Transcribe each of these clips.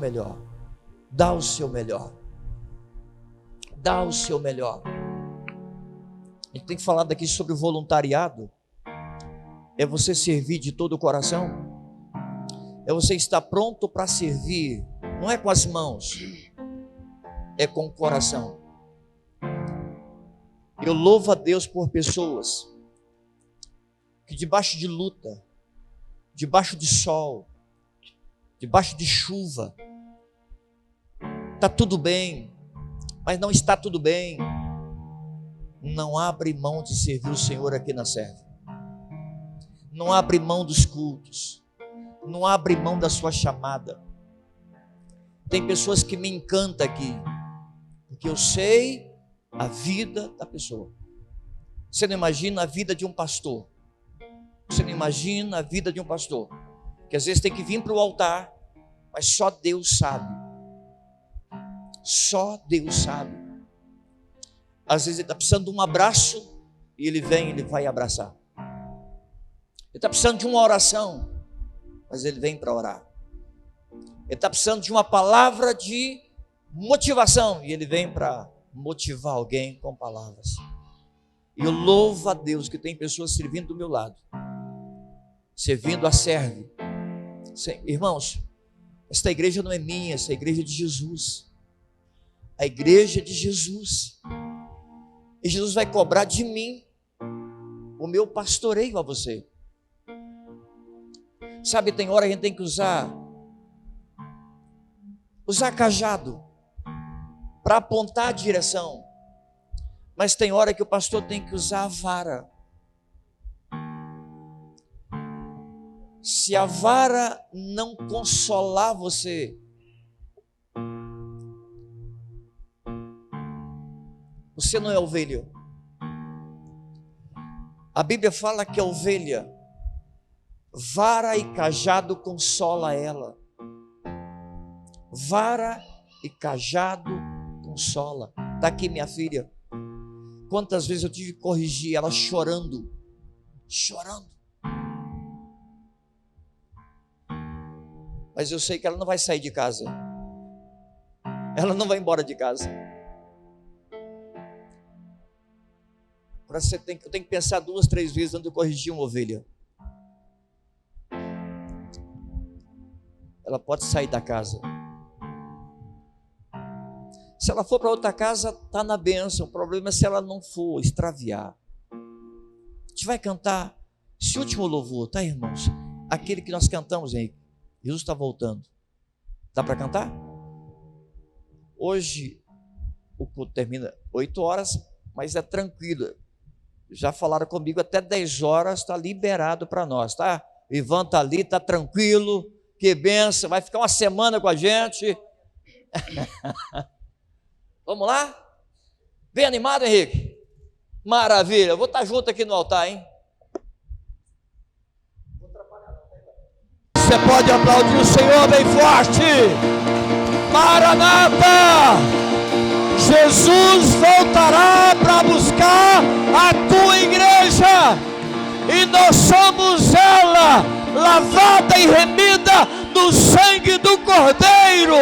melhor. Dá o seu melhor. Dá o seu melhor. A gente tem que falar daqui sobre o voluntariado. É você servir de todo o coração. É você estar pronto para servir. Não é com as mãos, é com o coração. Eu louvo a Deus por pessoas que debaixo de luta, debaixo de sol, debaixo de chuva, está tudo bem, mas não está tudo bem, não abre mão de servir o Senhor aqui na Serve. Não abre mão dos cultos, não abre mão da sua chamada. Tem pessoas que me encantam aqui, porque eu sei a vida da pessoa. Você não imagina a vida de um pastor. Você não imagina a vida de um pastor, que às vezes tem que vir para o altar, mas só Deus sabe. Só Deus sabe. Às vezes ele está precisando de um abraço, e ele vem, ele vai abraçar. Ele está precisando de uma oração, mas ele vem para orar. Ele está precisando de uma palavra de motivação, e ele vem para motivar alguém com palavras. E eu louvo a Deus que tem pessoas servindo do meu lado, servindo a Serve. Irmãos, esta igreja não é minha, esta igreja é de Jesus. A igreja é de Jesus. E Jesus vai cobrar de mim o meu pastoreio a você. Sabe, tem hora que a gente tem que usar cajado para apontar a direção, mas tem hora que o pastor tem que usar a vara. Se a vara não consolar você, você não é ovelha. A Bíblia fala que a ovelha, vara e cajado consola ela. Vara e cajado consola. Está aqui minha filha. Quantas vezes eu tive que corrigir ela chorando. Mas eu sei que ela não vai sair de casa. Ela não vai embora de casa. Eu tenho que pensar 2, 3 vezes antes de corrigir uma ovelha. Ela pode sair da casa. Se ela for para outra casa, está na bênção. O problema é se ela não for, extraviar. A gente vai cantar esse último louvor, tá, irmãos? Aquele que nós cantamos, Henrique. Jesus está voltando. Dá para cantar? Hoje o culto termina 8 horas, mas é tranquilo. Já falaram comigo, até 10 horas está liberado para nós, tá? Ivan está ali, está tranquilo. Que benção, vai ficar uma semana com a gente. Vamos lá? Bem animado, Henrique? Maravilha, eu vou estar junto aqui no altar, hein? Você pode aplaudir o Senhor bem forte. Maranata! Jesus voltará para buscar a tua igreja, e nós somos ela, lavada e remida no sangue do Cordeiro,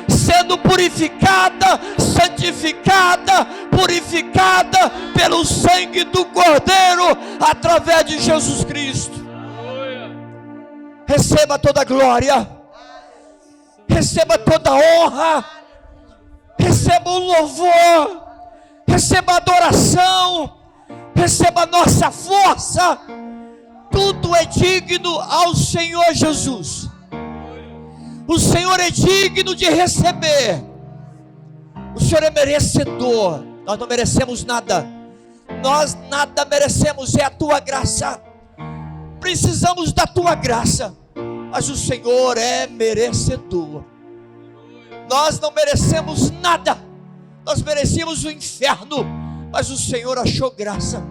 sendo purificada, santificada, purificada pelo sangue do Cordeiro, através de Jesus Cristo. Receba toda a glória, receba toda a honra, receba o louvor, receba a adoração, receba a nossa força. Tudo é digno ao Senhor Jesus. O Senhor é digno de receber. O Senhor é merecedor. Nós não merecemos nada. Nós nada merecemos, é a tua graça. Precisamos da tua graça, mas o Senhor é merecedor. Nós não merecemos nada. Nós merecíamos o inferno, mas o Senhor achou graça.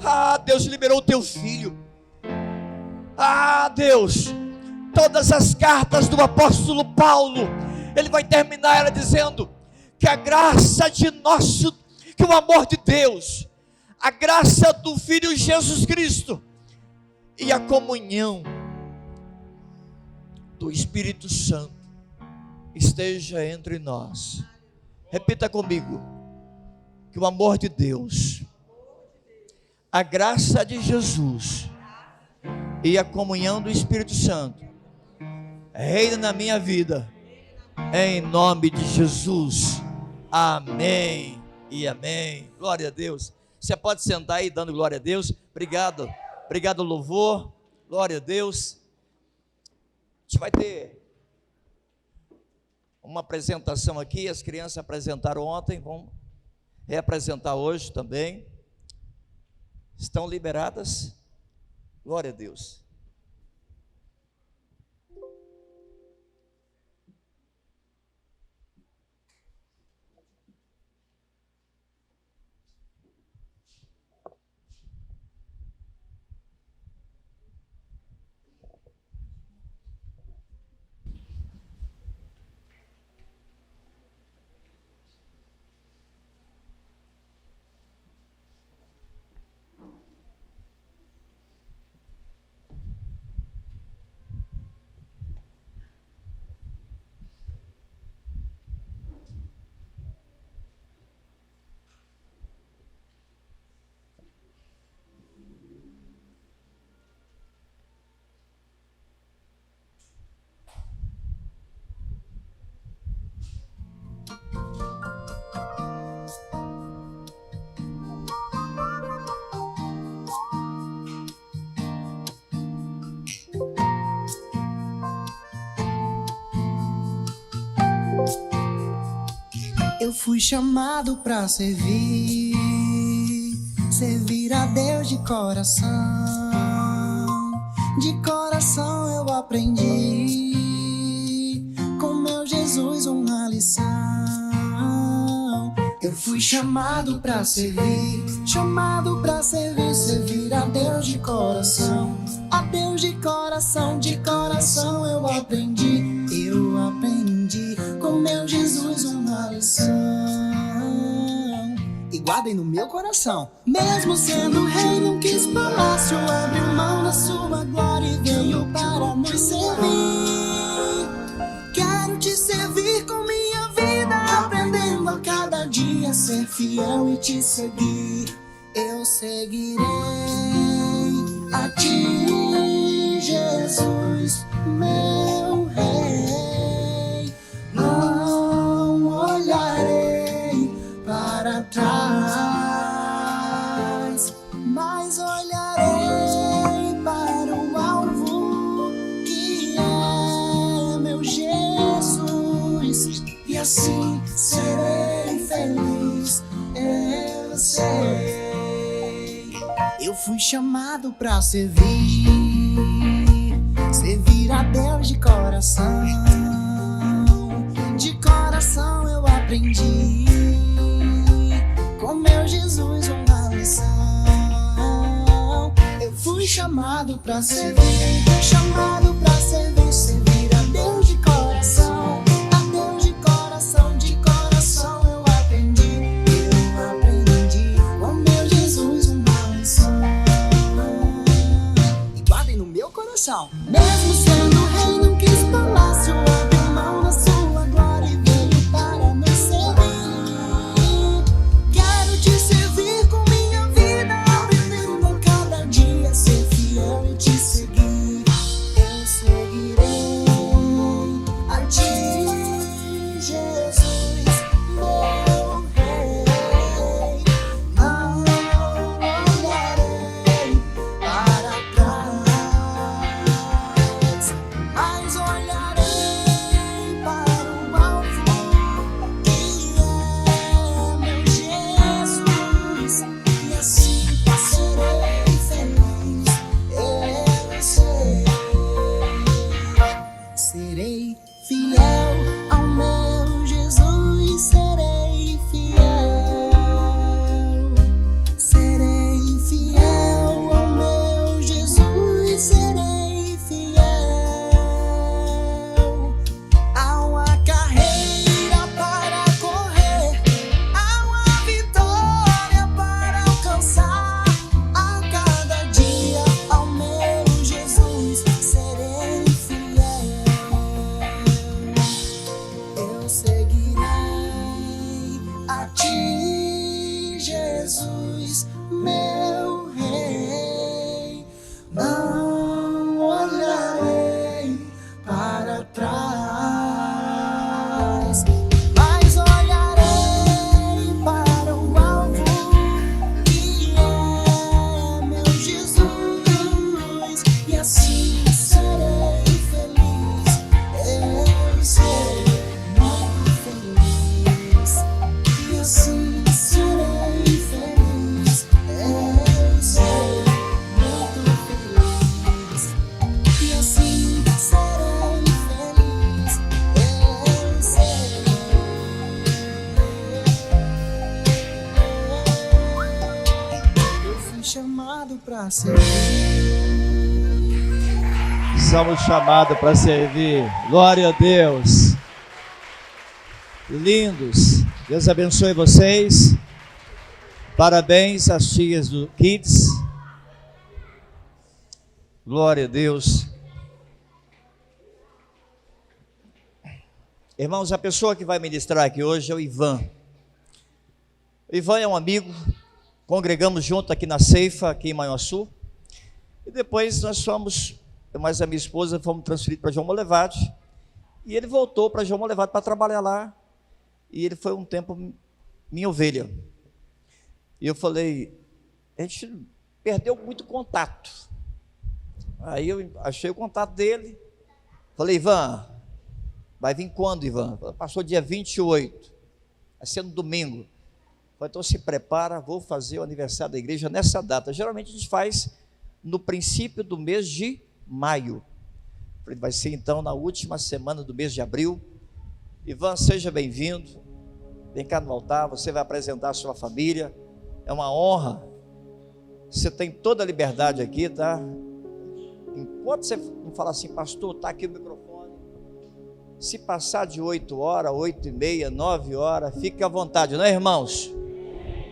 Ah, Deus liberou o teu filho. Ah, Deus, todas as cartas do apóstolo Paulo, ele vai terminar ela dizendo que a graça de nosso, que o amor de Deus, a graça do Filho Jesus Cristo e a comunhão do Espírito Santo esteja entre nós. Repita comigo: que o amor de Deus, a graça de Jesus e a comunhão do Espírito Santo reina na minha vida, em nome de Jesus. Amém e amém. Glória a Deus. Você pode sentar aí dando glória a Deus. Obrigado, obrigado, louvor. Glória a Deus. A gente vai ter uma apresentação aqui. As crianças apresentaram ontem, vão reapresentar hoje também. Estão liberadas? Glória a Deus. Eu fui chamado pra servir a Deus de coração eu aprendi com meu Jesus uma lição. Eu fui chamado pra servir a Deus de coração eu aprendi com meu Jesus uma lição. E guardem no meu coração. Mesmo sendo rei, não quis palácio, abriu mão da sua glória e veio para nos servir. Quero te servir com minha vida, aprendendo a cada dia a ser fiel e te seguir. Eu seguirei a ti, Jesus, meu rei. Não olharei para trás, mas olharei para o alvo, que é meu Jesus, e assim serei feliz. Eu sei. Eu fui chamado pra servir a Deus de coração eu aprendi com meu Jesus uma lição. Eu fui chamado pra servir a Deus de coração eu aprendi com meu Jesus uma lição. E guardem no meu coração. Mesmo sendo rei, não quis palácio, abriu mão da sua glória e veio para nos servir. Quero te servir com minha vida, aprendendo a cada dia a ser fiel e te seguir. Eu seguirei a ti, Jesus, meu rei. Não olharei para trás, servir. Somos chamados para servir. Glória a Deus. Lindos. Deus abençoe vocês. Parabéns às tias do Kids. Glória a Deus. Irmãos, a pessoa que vai ministrar aqui hoje é o Ivan. O Ivan é um amigo. Congregamos junto aqui na Ceifa, aqui em Manhuaçu. E depois nós fomos, eu mais a minha esposa, fomos transferidos para João Molevade. E ele voltou para João Molevade para trabalhar lá. E ele foi um tempo minha ovelha. E eu falei, a gente perdeu muito contato. Aí eu achei o contato dele. Falei, Ivan, vai vir quando, Ivan? Passou dia 28, vai ser no domingo. Falei, então se prepara, vou fazer o aniversário da igreja nessa data. Geralmente a gente faz no princípio do mês de maio. Falei, vai ser então na última semana do mês de abril. Ivan, seja bem-vindo. Vem cá no altar, você vai apresentar a sua família. É uma honra. Você tem toda a liberdade aqui, tá? Enquanto você não fala assim, pastor, está aqui o microfone. Se passar de 8 horas, 8h30, 9 horas, fique à vontade, não é, irmãos?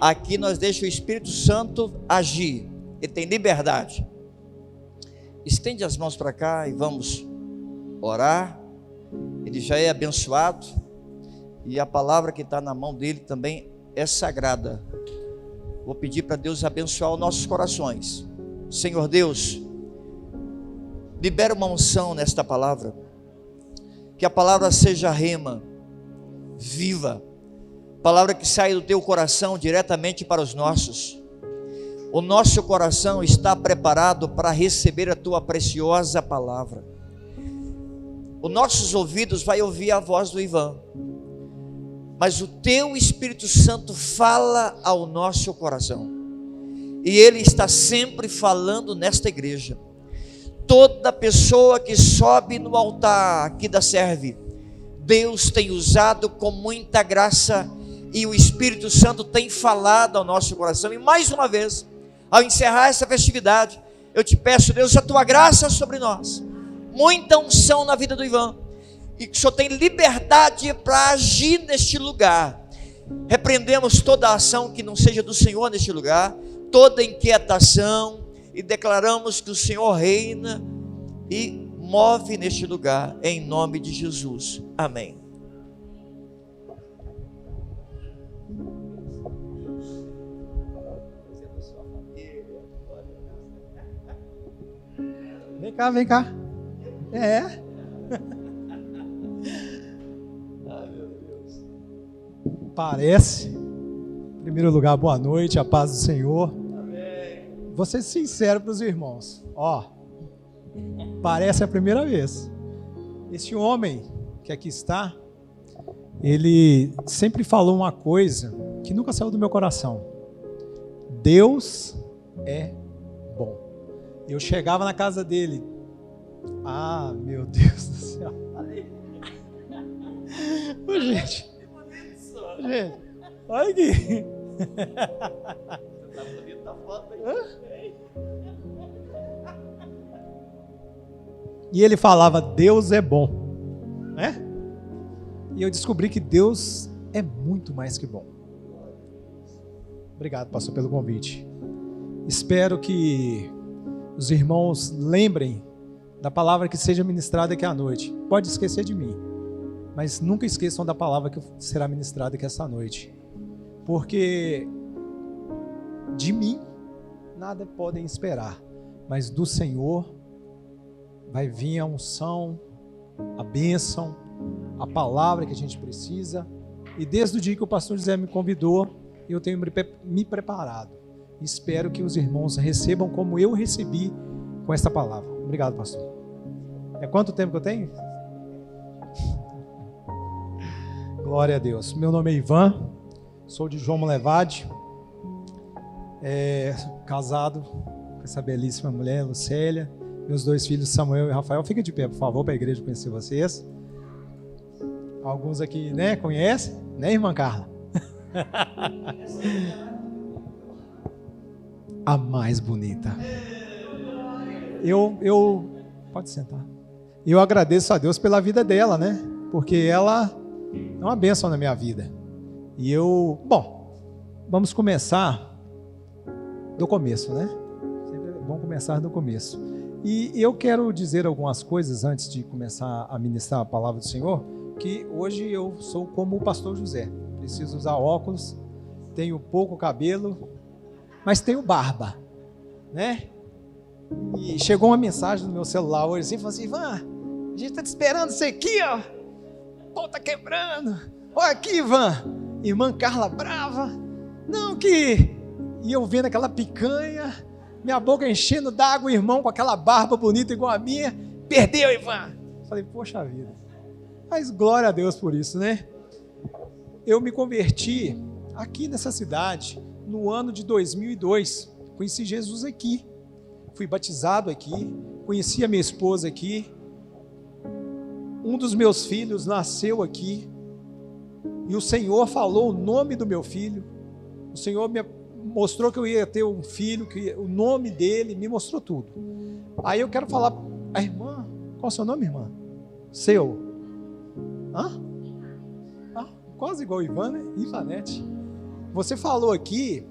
Aqui nós deixamos o Espírito Santo agir. Ele tem liberdade. Estende as mãos para cá e vamos orar. Ele já é abençoado. E a palavra que está na mão dele também é sagrada. Vou pedir para Deus abençoar os nossos corações. Senhor Deus, libera uma unção nesta palavra. Que a palavra seja rema, viva. Palavra que sai do teu coração diretamente para os nossos. O nosso coração está preparado para receber a tua preciosa palavra. Os nossos ouvidos vai ouvir a voz do Ivan. Mas o teu Espírito Santo fala ao nosso coração. E ele está sempre falando nesta igreja. Toda pessoa que sobe no altar aqui da Serve, Deus tem usado com muita graça e o Espírito Santo tem falado ao nosso coração. E mais uma vez, ao encerrar essa festividade, eu te peço, Deus, a tua graça sobre nós. Muita unção na vida do Ivan. E que o Senhor tem liberdade para agir neste lugar. Repreendemos toda ação que não seja do Senhor neste lugar, toda inquietação, e declaramos que o Senhor reina e move neste lugar, em nome de Jesus. Amém. Vem cá, vem cá. É. Parece. Em primeiro lugar, boa noite, a paz do Senhor. Amém. Vou ser sincero para os irmãos. Parece a primeira vez. Este homem que aqui está, ele sempre falou uma coisa que nunca saiu do meu coração. Deus é bom. Eu chegava na casa dele. Ah, meu Deus do céu. Ô, gente, olha aqui. E ele falava, Deus é bom, né? E eu descobri que Deus é muito mais que bom. Obrigado, pastor, pelo convite. Espero que os irmãos lembrem da palavra que seja ministrada aqui à noite. Pode esquecer de mim, mas nunca esqueçam da palavra que será ministrada aqui esta noite. Porque de mim nada podem esperar, mas do Senhor vai vir a unção, a bênção, a palavra que a gente precisa. E desde o dia que o pastor José me convidou, eu tenho me preparado. Espero que os irmãos recebam como eu recebi com esta palavra. Obrigado, pastor. É quanto tempo que eu tenho? Glória a Deus. Meu nome é Ivan, sou de João Molevade, casado com essa belíssima mulher, Lucélia. Meus 2 filhos, Samuel e Rafael. Fica de pé, por favor, para a igreja conhecer vocês. Alguns aqui, né, conhecem, né, irmã Carla? a mais bonita. Pode sentar. Eu agradeço a Deus pela vida dela, né? Porque ela é uma bênção na minha vida. E vamos começar do começo, né? Vamos começar do começo. E eu quero dizer algumas coisas antes de começar a ministrar a palavra do Senhor, que hoje eu sou como o pastor José. Preciso usar óculos, tenho pouco cabelo, mas tenho barba, né? E chegou uma mensagem no meu celular hoje assim, falou assim: Ivan, a gente está te esperando você aqui, ó. O pau tá quebrando. Olha aqui, Ivan. Irmã Carla brava. Não, que... E eu vendo aquela picanha, minha boca enchendo d'água, o irmão com aquela barba bonita igual a minha. Perdeu, Ivan. Falei, poxa vida. Mas glória a Deus por isso, né? Eu me converti aqui nessa cidade no ano de 2002. Conheci Jesus aqui. Fui batizado aqui. Conheci a minha esposa aqui. Um dos meus filhos nasceu aqui. E o Senhor falou o nome do meu filho. O Senhor me mostrou que eu ia ter um filho, que o nome dele, me mostrou tudo. Aí eu quero falar, a irmã, qual é o seu nome, irmã? Seu? Quase igual o Ivan, né? Ivanete. Você falou aqui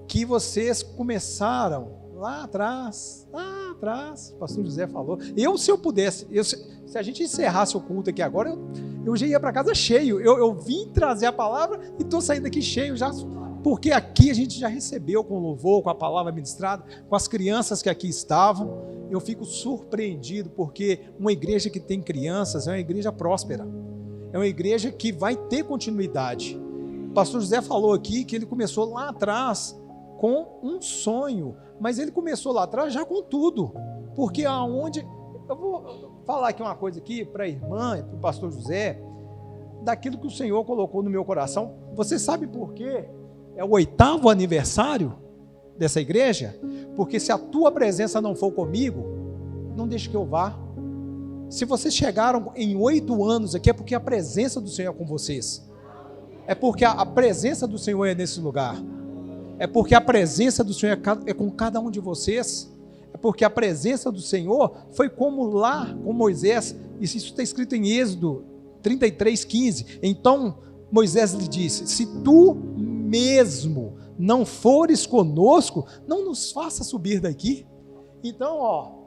que vocês começaram lá atrás, o pastor José falou. Se eu pudesse, se a gente encerrasse o culto aqui agora, eu já ia para casa cheio. Eu vim trazer a palavra e estou saindo aqui cheio já, porque aqui a gente já recebeu com louvor, com a palavra ministrada, com as crianças que aqui estavam. Eu fico surpreendido, porque uma igreja que tem crianças é uma igreja próspera, é uma igreja que vai ter continuidade. O pastor José falou aqui que ele começou lá atrás com um sonho, mas ele começou lá atrás já com tudo, porque aonde... Eu vou falar aqui uma coisa aqui para a irmã e para o pastor José, daquilo que o Senhor colocou no meu coração. Você sabe por quê? É o 8º aniversário dessa igreja, porque se a tua presença não for comigo, não deixe que eu vá. Se vocês chegaram em 8 anos aqui, é porque a presença do Senhor é com vocês, é porque a presença do Senhor é nesse lugar, é porque a presença do Senhor é com cada um de vocês, é porque a presença do Senhor foi como lá com Moisés. Isso está escrito em Êxodo 33:15. Então Moisés lhe disse: se tu mesmo não fores conosco, não nos faça subir daqui. Então,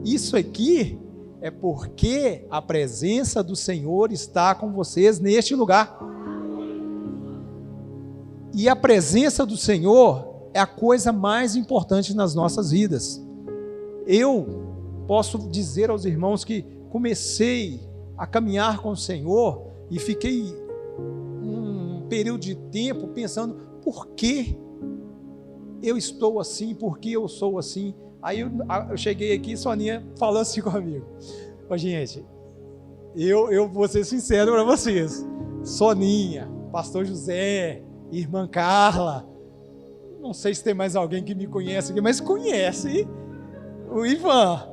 isso aqui é porque a presença do Senhor está com vocês neste lugar. E a presença do Senhor é a coisa mais importante nas nossas vidas. Eu posso dizer aos irmãos que comecei a caminhar com o Senhor e fiquei um período de tempo pensando, por que eu estou assim, por que eu sou assim? Aí eu cheguei aqui, Soninha falou assim comigo: gente, eu vou ser sincero para vocês, Soninha, pastor José, irmã Carla, não sei se tem mais alguém que me conhece aqui, mas conhece o Ivan.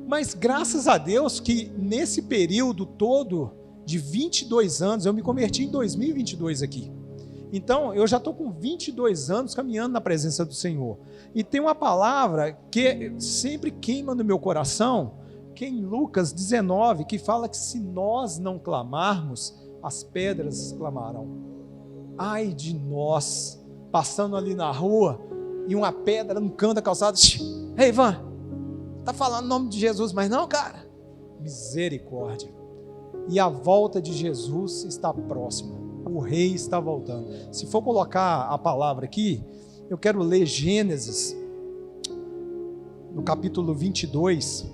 Mas graças a Deus que nesse período todo de 22 anos, eu me converti em 2022 aqui. Então eu já estou com 22 anos caminhando na presença do Senhor. E tem uma palavra que sempre queima no meu coração, que é em Lucas 19, que fala que se nós não clamarmos, as pedras clamarão. Ai de nós, passando ali na rua, e uma pedra no canto da calçada. Ei, Ivan, tá falando o nome de Jesus, mas não, cara? Misericórdia. E a volta de Jesus está próxima. O rei está voltando. Se for colocar a palavra aqui, eu quero ler Gênesis, no capítulo 22.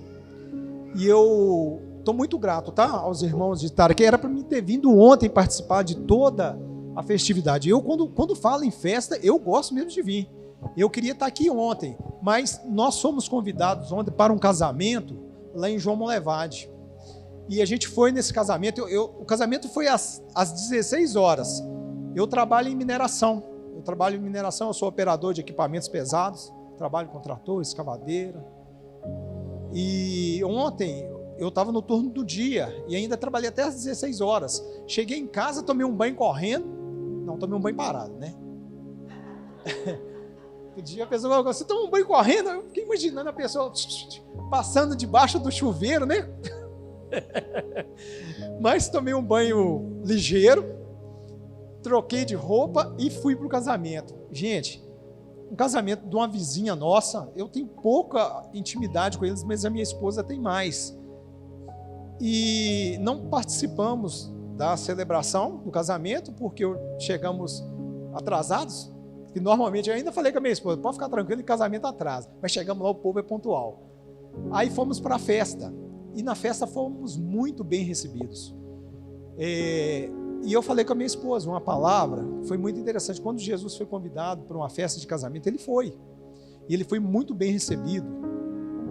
E eu estou muito grato, tá? Aos irmãos de estar aqui. Era para mim ter vindo ontem participar de toda a festividade. Eu, quando falo em festa, eu gosto mesmo de vir. Eu queria estar aqui ontem, mas nós fomos convidados ontem para um casamento lá em João Monlevade. E a gente foi nesse casamento. O casamento foi às 16 horas. Eu trabalho em mineração. Eu sou operador de equipamentos pesados. Trabalho com trator, escavadeira. E ontem eu estava no turno do dia e ainda trabalhei até às 16 horas. Cheguei em casa, tomei um banho correndo. Não, tomei um banho parado, né? Outro dia a pessoa falou, você toma um banho correndo? Eu fiquei imaginando a pessoa passando debaixo do chuveiro, né? Mas tomei um banho ligeiro, troquei de roupa e fui para o casamento. Gente, um casamento de uma vizinha nossa, eu tenho pouca intimidade com eles, mas a minha esposa tem mais. E não participamos da celebração do casamento, porque chegamos atrasados, que normalmente eu ainda falei com a minha esposa, pode ficar tranquilo que casamento atrasa, mas chegamos lá, o povo é pontual. Aí fomos para a festa, e na festa fomos muito bem recebidos. E eu falei com a minha esposa uma palavra, foi muito interessante, quando Jesus foi convidado para uma festa de casamento, ele foi, e ele foi muito bem recebido,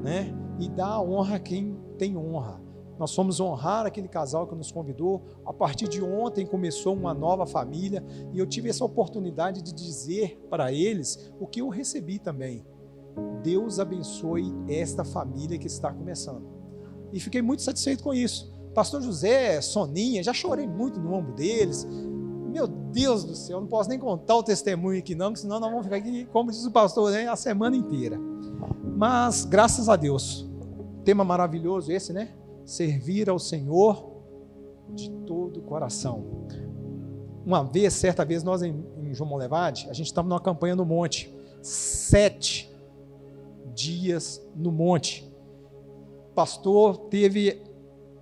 né? E dá honra a quem tem honra. Nós fomos honrar aquele casal que nos convidou. A partir de ontem começou uma nova família e eu tive essa oportunidade de dizer para eles o que eu recebi também. Deus abençoe esta família que está começando. E fiquei muito satisfeito com isso. Pastor José, Soninha, já chorei muito no ombro deles. Meu Deus do céu, não posso nem contar o testemunho aqui não, senão nós vamos ficar aqui, como diz o pastor, né, a semana inteira. Mas graças a Deus, tema maravilhoso esse, né? Servir ao Senhor de todo o coração. Certa vez, nós em João Molevade, a gente estava numa campanha no monte, 7 dias no monte. O pastor teve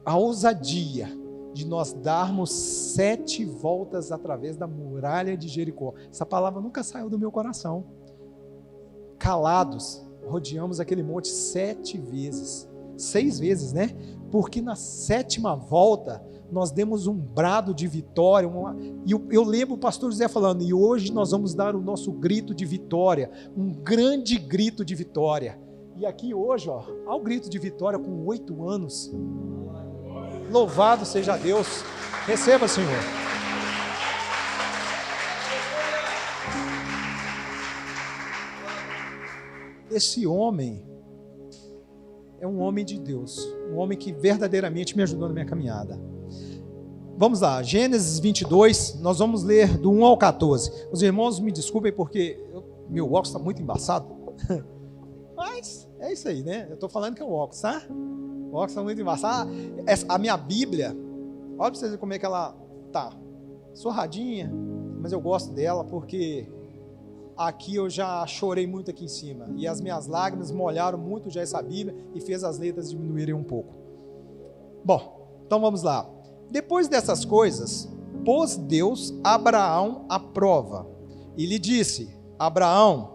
a ousadia de nós darmos 7 voltas através da muralha de Jericó. Essa palavra nunca saiu do meu coração. Calados, rodeamos aquele monte 7 vezes. 6 vezes, né? Porque na 7ª volta nós demos um brado de vitória, e eu lembro o pastor José falando, e hoje nós vamos dar o nosso grito de vitória, um grande grito de vitória. E aqui hoje, ó, há o grito de vitória com 8 anos. Louvado seja Deus. Receba, Senhor. Esse homem é um homem de Deus, um homem que verdadeiramente me ajudou na minha caminhada. Vamos lá, Gênesis 22, nós vamos ler do 1 ao 14. Os irmãos me desculpem porque meu óculos está muito embaçado, mas é isso aí, né? Eu estou falando que é o óculos, tá? O óculos está muito embaçado. A minha Bíblia, olha para vocês verem como é que ela tá, surradinha, mas eu gosto dela porque aqui eu já chorei muito aqui em cima, e as minhas lágrimas molharam muito já essa Bíblia e fez as letras diminuírem um pouco. Bom, então vamos lá. Depois dessas coisas, pôs Deus Abraão à prova, e lhe disse, Abraão,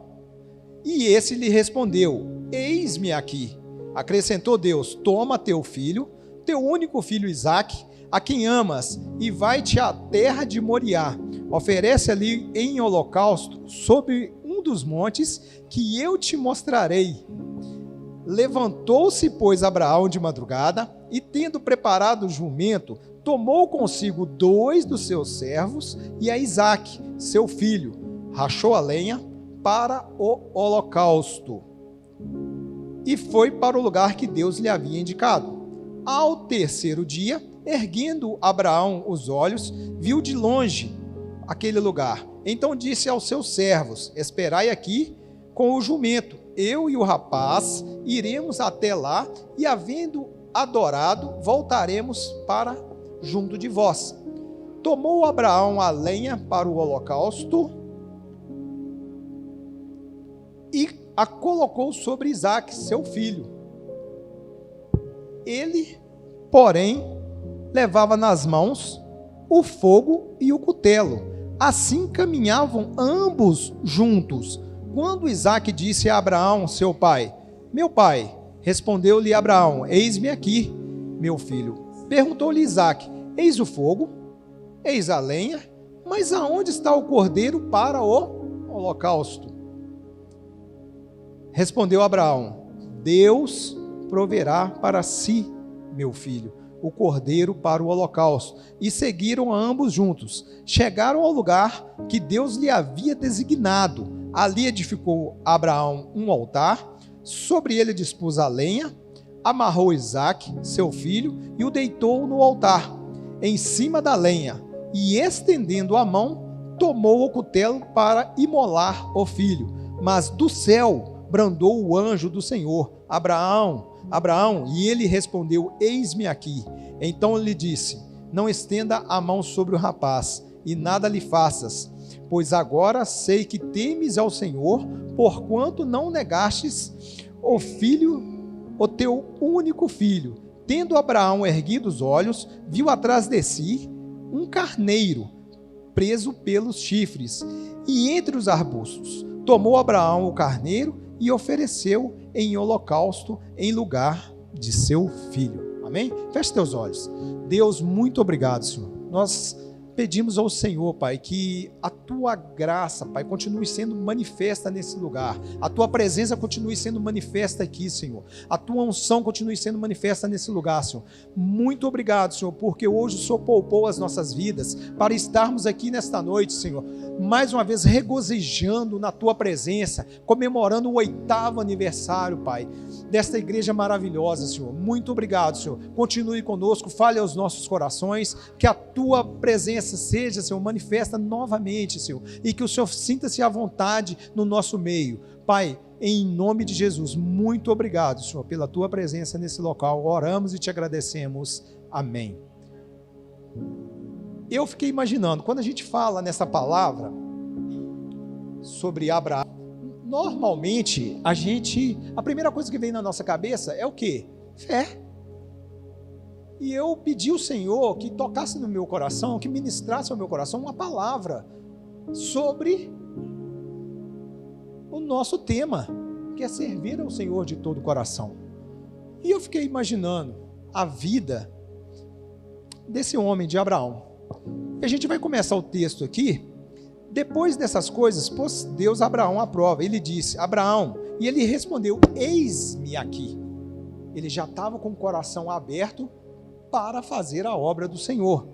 e esse lhe respondeu, eis-me aqui. Acrescentou Deus, toma teu filho, teu único filho Isaque, a quem amas, e vai-te à terra de Moriá, oferece ali em holocausto, sobre um dos montes, que eu te mostrarei. Levantou-se, pois, Abraão de madrugada, e tendo preparado o jumento, tomou consigo 2 dos seus servos, e a Isaque, seu filho, rachou a lenha para o holocausto, e foi para o lugar que Deus lhe havia indicado. Ao 3º dia, erguendo Abraão os olhos, viu de longe aquele lugar. Então disse aos seus servos, esperai aqui com o jumento, eu e o rapaz iremos até lá, e havendo adorado, voltaremos para junto de vós. Tomou Abraão a lenha para o holocausto, e a colocou sobre Isaque, seu filho. Ele, porém, levava nas mãos o fogo e o cutelo. Assim caminhavam ambos juntos. Quando Isaque disse a Abraão, seu pai, meu pai, respondeu-lhe Abraão, eis-me aqui, meu filho. Perguntou-lhe Isaque, eis o fogo, eis a lenha, mas aonde está o cordeiro para o holocausto? Respondeu Abraão, Deus proverá para si, meu filho, o cordeiro para o holocausto. E seguiram ambos juntos. Chegaram ao lugar que Deus lhe havia designado. Ali edificou Abraão um altar, sobre ele dispôs a lenha, amarrou Isaque, seu filho, e o deitou no altar, em cima da lenha, e estendendo a mão, tomou o cutelo para imolar o filho. Mas do céu brandou o anjo do Senhor: Abraão, Abraão, e ele respondeu: eis-me aqui. Então lhe disse: não estenda a mão sobre o rapaz, e nada lhe faças, pois agora sei que temes ao Senhor, porquanto não negastes o filho, o teu único filho. Tendo Abraão erguido os olhos, viu atrás de si um carneiro preso pelos chifres, e entre os arbustos. Tomou Abraão o carneiro e ofereceu em holocausto em lugar de seu filho. Amém? Feche teus olhos. Deus, muito obrigado, Senhor. Nós pedimos ao Senhor, Pai, que a Tua graça, Pai, continue sendo manifesta nesse lugar. A Tua presença continue sendo manifesta aqui, Senhor. A Tua unção continue sendo manifesta nesse lugar, Senhor. Muito obrigado, Senhor, porque hoje o Senhor poupou as nossas vidas para estarmos aqui nesta noite, Senhor, mais uma vez regozijando na Tua presença, comemorando o 8º aniversário, Pai, desta igreja maravilhosa, Senhor. Muito obrigado, Senhor. Continue conosco, fale aos nossos corações, que a Tua presença seja, Senhor, manifesta novamente, Senhor, e que o Senhor sinta-se à vontade no nosso meio. Pai, em nome de Jesus, muito obrigado, Senhor, pela Tua presença nesse local. Oramos e Te agradecemos. Amém. Eu fiquei imaginando, quando a gente fala nessa palavra sobre Abraão, normalmente a primeira coisa que vem na nossa cabeça é o quê? Fé. E eu pedi ao Senhor que tocasse no meu coração, que ministrasse ao meu coração uma palavra sobre o nosso tema, que é servir ao Senhor de todo o coração. E eu fiquei imaginando a vida desse homem, de Abraão. E a gente vai começar o texto aqui. Depois dessas coisas, pôs Deus a Abraão à prova. Ele disse: Abraão, e ele respondeu: eis-me aqui. Ele já estava com o coração aberto para fazer a obra do Senhor.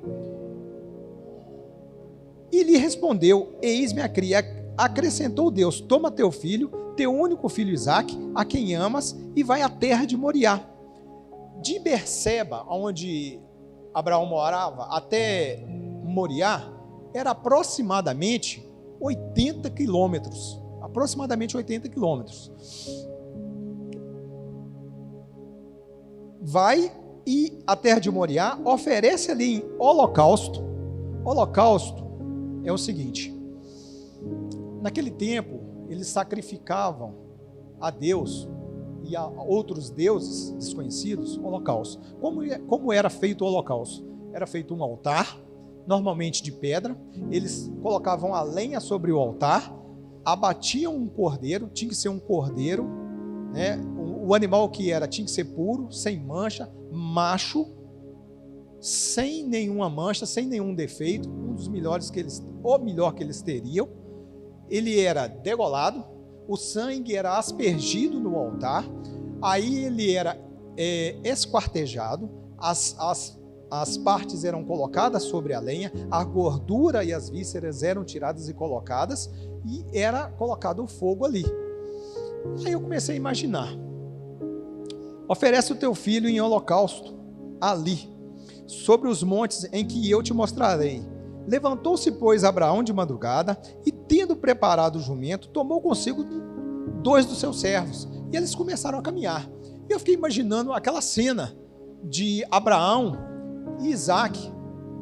E lhe respondeu: eis-me aqui. Acrescentou Deus: toma teu filho, teu único filho Isaque, a quem amas, e vai à terra de Moriá. De Berseba, onde Abraão morava, até Moriá, era aproximadamente 80 quilômetros. Aproximadamente 80 quilômetros. Vai e a terra de Moriá, oferece ali em holocausto. Holocausto é o seguinte: naquele tempo eles sacrificavam a Deus e a outros deuses desconhecidos holocausto. Como era feito o holocausto? Era feito um altar, normalmente de pedra. Eles colocavam a lenha sobre o altar, abatiam um cordeiro, tinha que ser um cordeiro, né? O animal que era tinha que ser puro, sem mancha, macho, sem nenhuma mancha, sem nenhum defeito, um dos melhores o melhor que eles teriam. Ele era degolado, o sangue era aspergido no altar, aí ele era esquartejado, as partes eram colocadas sobre a lenha, a gordura e as vísceras eram tiradas e colocadas, e era colocado o fogo ali. Aí eu comecei a imaginar: oferece o teu filho em holocausto ali, sobre os montes em que eu te mostrarei. Levantou-se, pois, Abraão de madrugada, e tendo preparado o jumento, tomou consigo 2 dos seus servos, e eles começaram a caminhar. E eu fiquei imaginando aquela cena de Abraão e Isaque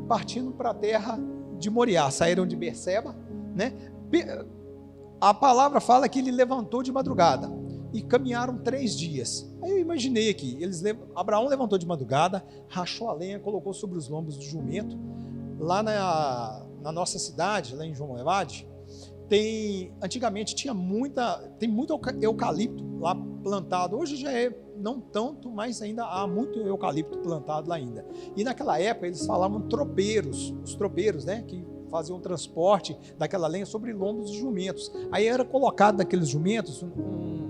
partindo para a terra de Moriá. Saíram de Berseba, né? A palavra fala que ele levantou de madrugada e caminharam 3 dias. Aí eu imaginei aqui, Abraão levantou de madrugada, rachou a lenha, colocou sobre os lombos do jumento. Lá na nossa cidade, lá em João Levade, antigamente tem muito eucalipto lá plantado. Hoje já não tanto, mas ainda há muito eucalipto plantado lá ainda. E naquela época eles falavam tropeiros, os tropeiros, né, que faziam o transporte daquela lenha sobre lombos de jumentos. Aí era colocado naqueles jumentos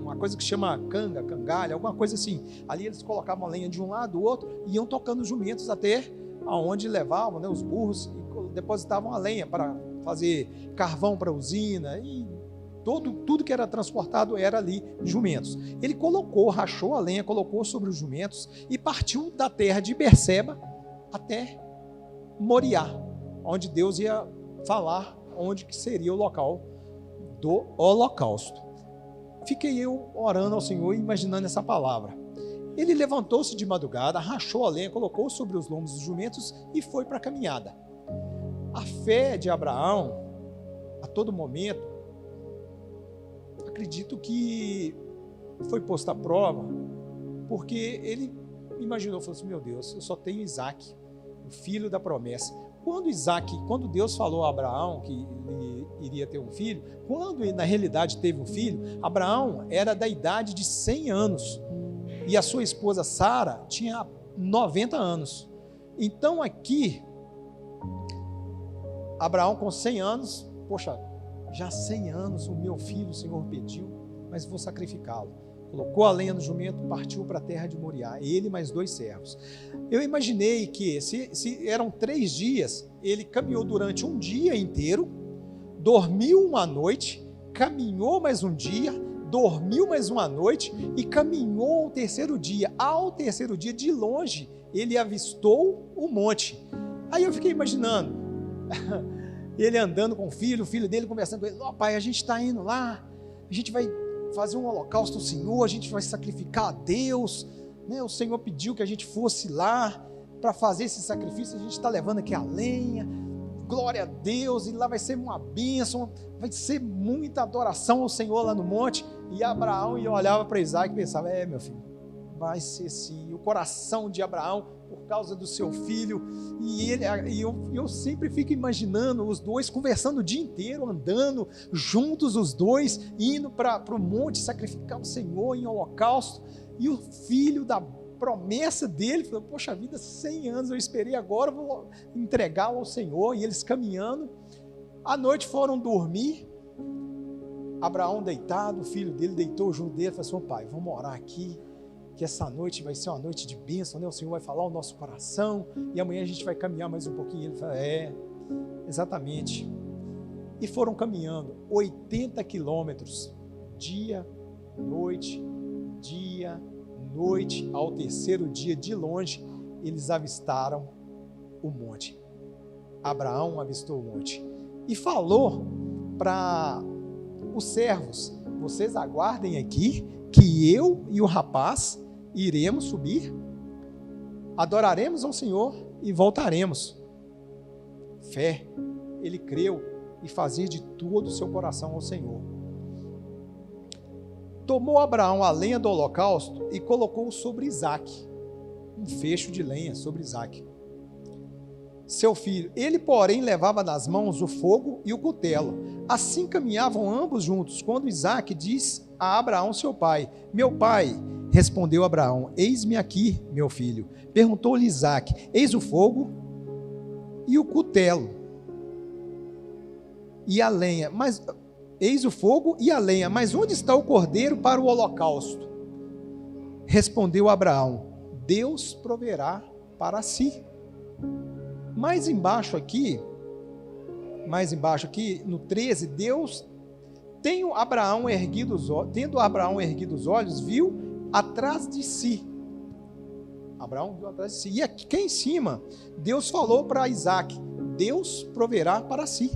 uma coisa que chama cangalha, alguma coisa assim. Ali eles colocavam a lenha de um lado do outro e iam tocando os jumentos até aonde levavam, né, os burros, e depositavam a lenha para fazer carvão para a usina, e tudo que era transportado era ali jumentos. Ele rachou a lenha, colocou sobre os jumentos e partiu da terra de Berseba até Moriá, onde Deus ia falar onde que seria o local do holocausto. fiquei eu orando ao Senhor, imaginando essa palavra. Ele levantou-se de madrugada, rachou a lenha, colocou sobre os lombos dos jumentos e foi para a caminhada. A fé de Abraão, a todo momento, acredito que foi posta à prova, porque ele imaginou, falou assim, meu Deus, eu só tenho Isaac, o filho da promessa. Quando Deus falou a Abraão que ele iria ter um filho, quando ele na realidade teve um filho, Abraão era da idade de 100 anos e a sua esposa Sara tinha 90 anos. Então aqui, Abraão com 100 anos, poxa, já 100 anos o meu filho o Senhor pediu, mas vou sacrificá-lo. Colocou a lenha no jumento, partiu para a terra de Moriá, ele e mais 2 servos. Eu imaginei que se eram 3 dias, ele caminhou durante um dia inteiro, dormiu uma noite, caminhou mais um dia, dormiu mais uma noite e caminhou ao 3º dia. Ao 3º dia, de longe, ele avistou o monte. Aí eu fiquei imaginando, ele andando com o filho dele conversando com ele, pai, a gente está indo lá, a gente vai fazer um holocausto ao Senhor, a gente vai sacrificar a Deus, né? O Senhor pediu que a gente fosse lá para fazer esse sacrifício, a gente está levando aqui a lenha, glória a Deus, e lá vai ser uma bênção, vai ser muita adoração ao Senhor lá no monte. E Abraão olhava para Isaac e pensava, meu filho, vai ser sim. O coração de Abraão, por causa do seu filho, e eu sempre fico imaginando os dois conversando o dia inteiro, andando juntos os dois, indo para o monte sacrificar o Senhor em holocausto, e o filho da promessa dele falou, poxa vida, 100 anos eu esperei, agora vou entregá-lo ao Senhor. E eles caminhando, à noite foram dormir, Abraão deitado, o filho dele deitou junto dele, falou assim, pai, vamos orar aqui, que essa noite vai ser uma noite de bênção, né? O Senhor vai falar o nosso coração, e amanhã a gente vai caminhar mais um pouquinho. Ele falou, exatamente. E foram caminhando 80 quilômetros, dia, noite, ao 3º dia, de longe, eles avistaram o monte. Abraão avistou o monte e falou para os servos, vocês aguardem aqui, que eu e o rapaz iremos subir, adoraremos ao Senhor e voltaremos. Fé, ele creu e fazia de todo o seu coração ao Senhor. Tomou Abraão a lenha do holocausto e colocou sobre Isaac, um fecho de lenha sobre Isaac, seu filho. Ele, porém, levava nas mãos o fogo e o cutelo. Assim caminhavam ambos juntos, quando Isaac disse a Abraão, seu pai, meu pai. Respondeu Abraão, eis-me aqui, meu filho. Perguntou-lhe Isaac, eis o fogo e o cutelo e a lenha, mas eis o fogo e a lenha, mas onde está o cordeiro para o holocausto? Respondeu Abraão, Deus proverá para si. Mais embaixo aqui, no 13, Deus, tendo Abraão erguido os olhos, viu atrás de si. Abraão viu atrás de si. E aqui em cima, Deus falou para Isaac, Deus proverá para si.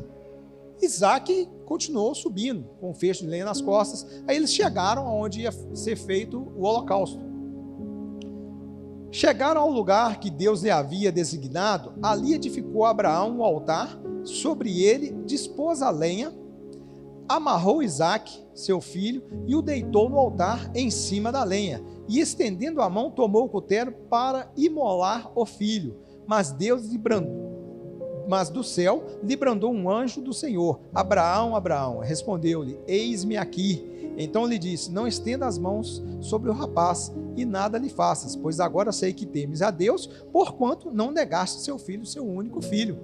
Isaac continuou subindo, com um fecho de lenha nas costas. Aí eles chegaram aonde ia ser feito o holocausto. Chegaram ao lugar que Deus lhe havia designado, ali edificou Abraão um altar, sobre ele dispôs a lenha, amarrou Isaac, seu filho, e o deitou no altar em cima da lenha, e estendendo a mão tomou o cutelo para imolar o filho, mas do céu lhe brandou um anjo do Senhor, Abraão, Abraão, respondeu-lhe, eis-me aqui. Então lhe disse, não estenda as mãos sobre o rapaz e nada lhe faças, pois agora sei que temes a Deus, porquanto não negaste seu filho, seu único filho.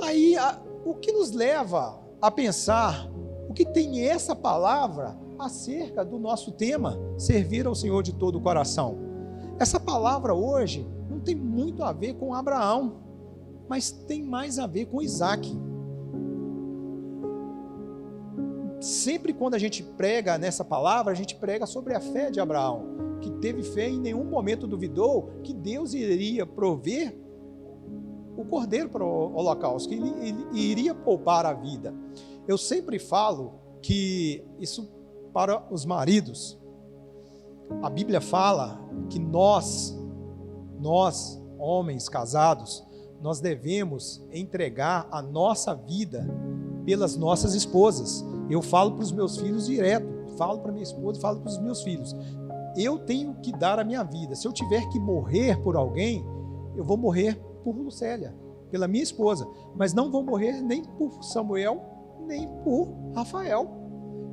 Aí, o que nos leva a pensar, o que tem essa palavra acerca do nosso tema, servir ao Senhor de todo o coração? Essa palavra hoje não tem muito a ver com Abraão, mas tem mais a ver com Isaac. Sempre quando a gente prega nessa palavra, a gente prega sobre a fé de Abraão, que teve fé e em nenhum momento duvidou que Deus iria prover o cordeiro para o holocausto, que ele iria poupar a vida. Eu sempre falo que isso para os maridos. A Bíblia fala que nós, homens casados, nós devemos entregar a nossa vida pelas nossas esposas. Eu falo para os meus filhos direto, falo para minha esposa, falo para os meus filhos. Eu tenho que dar a minha vida. Se eu tiver que morrer por alguém, eu vou morrer por Lucélia, pela minha esposa, mas não vou morrer nem por Samuel, nem por Rafael.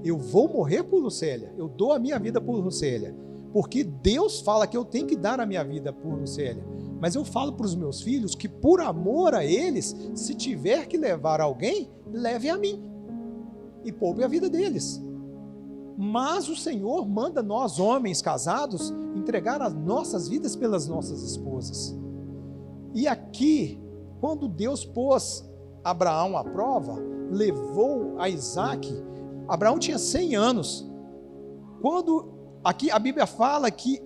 Eu vou morrer por Lucélia, eu dou a minha vida por Lucélia, porque Deus fala que eu tenho que dar a minha vida por Lucélia. Mas eu falo para os meus filhos que, por amor a eles, se tiver que levar alguém, leve a mim e poupe a vida deles. Mas o Senhor manda nós, homens casados, entregar as nossas vidas pelas nossas esposas. E aqui, quando Deus pôs Abraão à prova, levou a Isaque. Abraão tinha 100 anos. Quando aqui a Bíblia fala que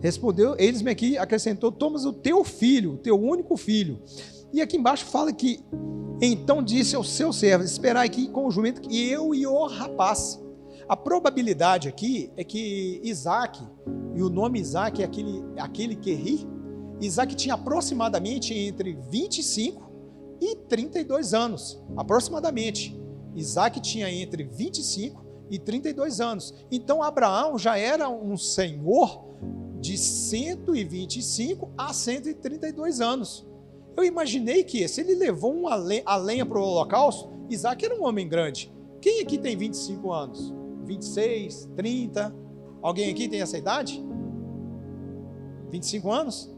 respondeu, eles-me aqui, acrescentou: tomas o teu filho, o teu único filho. E aqui embaixo fala que então disse aos seus servos: esperai aqui com o jumento, que eu e o rapaz. A probabilidade aqui é que Isaque, e o nome Isaque é aquele que ri, Isaque tinha aproximadamente entre 25 e 32 anos, aproximadamente. Isaque tinha entre 25 e 32 anos. Então Abraão já era um senhor de 125 a 132 anos. Eu imaginei que se ele levou a lenha para o holocausto, Isaque era um homem grande. Quem aqui tem 25 anos? 26, 30? Alguém aqui tem essa idade? 25 anos?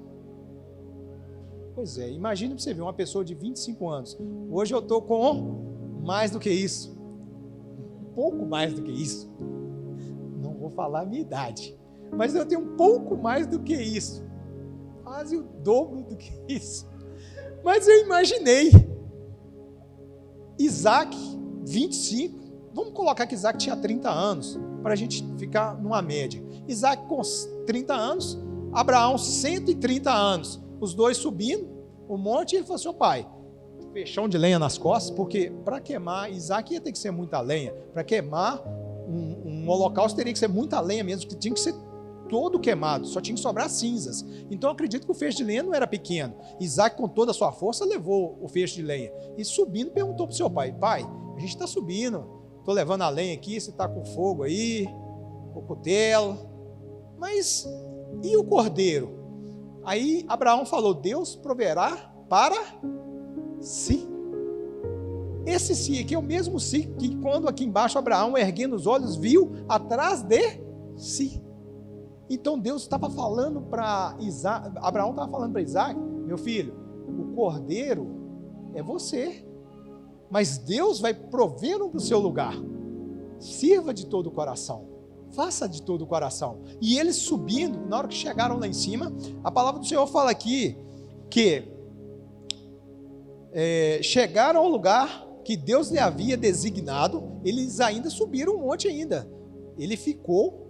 Pois é, imagina para você ver uma pessoa de 25 anos. Hoje eu estou com mais do que isso. Um pouco mais do que isso. Não vou falar a minha idade, mas eu tenho um pouco mais do que isso. Quase o dobro do que isso. Mas eu imaginei Isaque, 25. Vamos colocar que Isaque tinha 30 anos, para a gente ficar numa média. Isaque com 30 anos, Abraão 130 anos. Os dois subindo o monte, e ele falou assim: ô pai, feixão de lenha nas costas, porque para queimar, Isaque ia ter que ser muita lenha. Para queimar um holocausto teria que ser muita lenha mesmo, que tinha que ser todo queimado, só tinha que sobrar cinzas. Então eu acredito que o feixe de lenha não era pequeno. Isaque, com toda a sua força, levou o feixe de lenha. E subindo, perguntou para o seu pai: pai, a gente está subindo, estou levando a lenha aqui, você está com fogo aí, o cutelo, mas e o cordeiro? Aí Abraão falou: Deus proverá para si. Esse si aqui é o mesmo si que quando aqui embaixo Abraão, erguendo os olhos, viu atrás de si. Então Deus estava falando para Isaque, Abraão estava falando para Isaque: meu filho, o cordeiro é você, mas Deus vai prover um para o seu lugar. Sirva de todo o coração, faça de todo o coração. E eles subindo, na hora que chegaram lá em cima, a palavra do Senhor fala aqui que chegaram ao lugar que Deus lhe havia designado. Eles ainda subiram um monte ainda. Ele ficou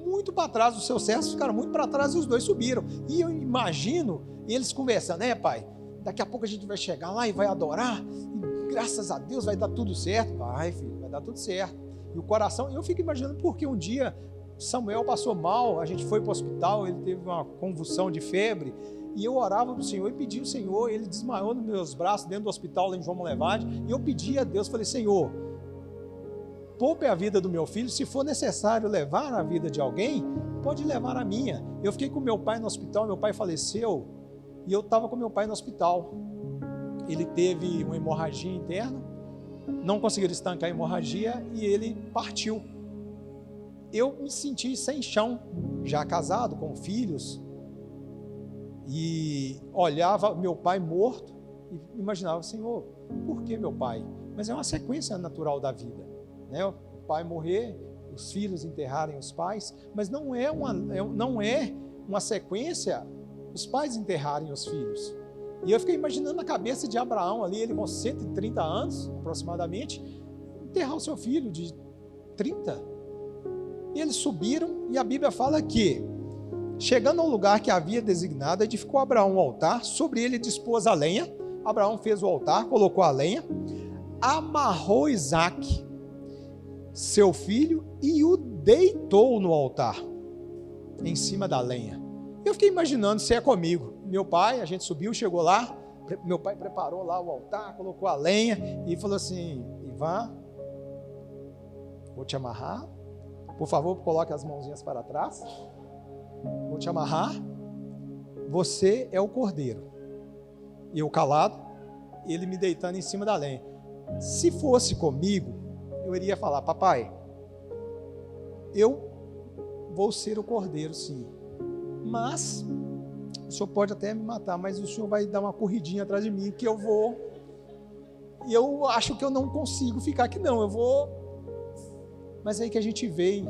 muito para trás, os seus servos ficaram muito para trás e os dois subiram. E eu imagino eles conversando: pai, daqui a pouco a gente vai chegar lá e vai adorar, e graças a Deus vai dar tudo certo. Vai, filho, vai dar tudo certo. E o coração, eu fico imaginando, porque um dia Samuel passou mal, a gente foi para o hospital, ele teve uma convulsão de febre, e eu orava para o Senhor e pedi ao Senhor, ele desmaiou nos meus braços dentro do hospital lá em João Molevade, e eu pedi a Deus, falei: Senhor, poupe a vida do meu filho, se for necessário levar a vida de alguém, pode levar a minha. Eu fiquei com meu pai no hospital, meu pai faleceu, e eu estava com meu pai no hospital. Ele teve uma hemorragia interna, não conseguiram estancar a hemorragia e ele partiu. Eu me senti sem chão, já casado, com filhos, e olhava meu pai morto e imaginava: Senhor, por que meu pai? Mas é uma sequência natural da vida. O pai morrer, os filhos enterrarem os pais, mas não é uma sequência os pais enterrarem os filhos. E eu fiquei imaginando na cabeça de Abraão ali, ele com 130 anos aproximadamente, enterrar o seu filho de 30. E eles subiram, e a Bíblia fala que, chegando ao lugar que havia designado, edificou Abraão um altar, sobre ele dispôs a lenha. Abraão fez o altar, colocou a lenha. amarrou Isaac, seu filho, e o deitou no altar, em cima da lenha. Eu fiquei imaginando se é comigo. Meu pai, a gente subiu, chegou lá, meu pai preparou lá o altar, colocou a lenha e falou assim: Ivan, vou te amarrar, por favor, coloque as mãozinhas para trás, vou te amarrar, você é o cordeiro. E eu calado, ele me deitando em cima da lenha. Se fosse comigo, eu iria falar: papai, eu vou ser o cordeiro, sim, mas o senhor pode até me matar, mas o senhor vai dar uma corridinha atrás de mim, que eu vou, e eu acho que eu não consigo ficar aqui não, eu vou. Mas é aí que a gente vê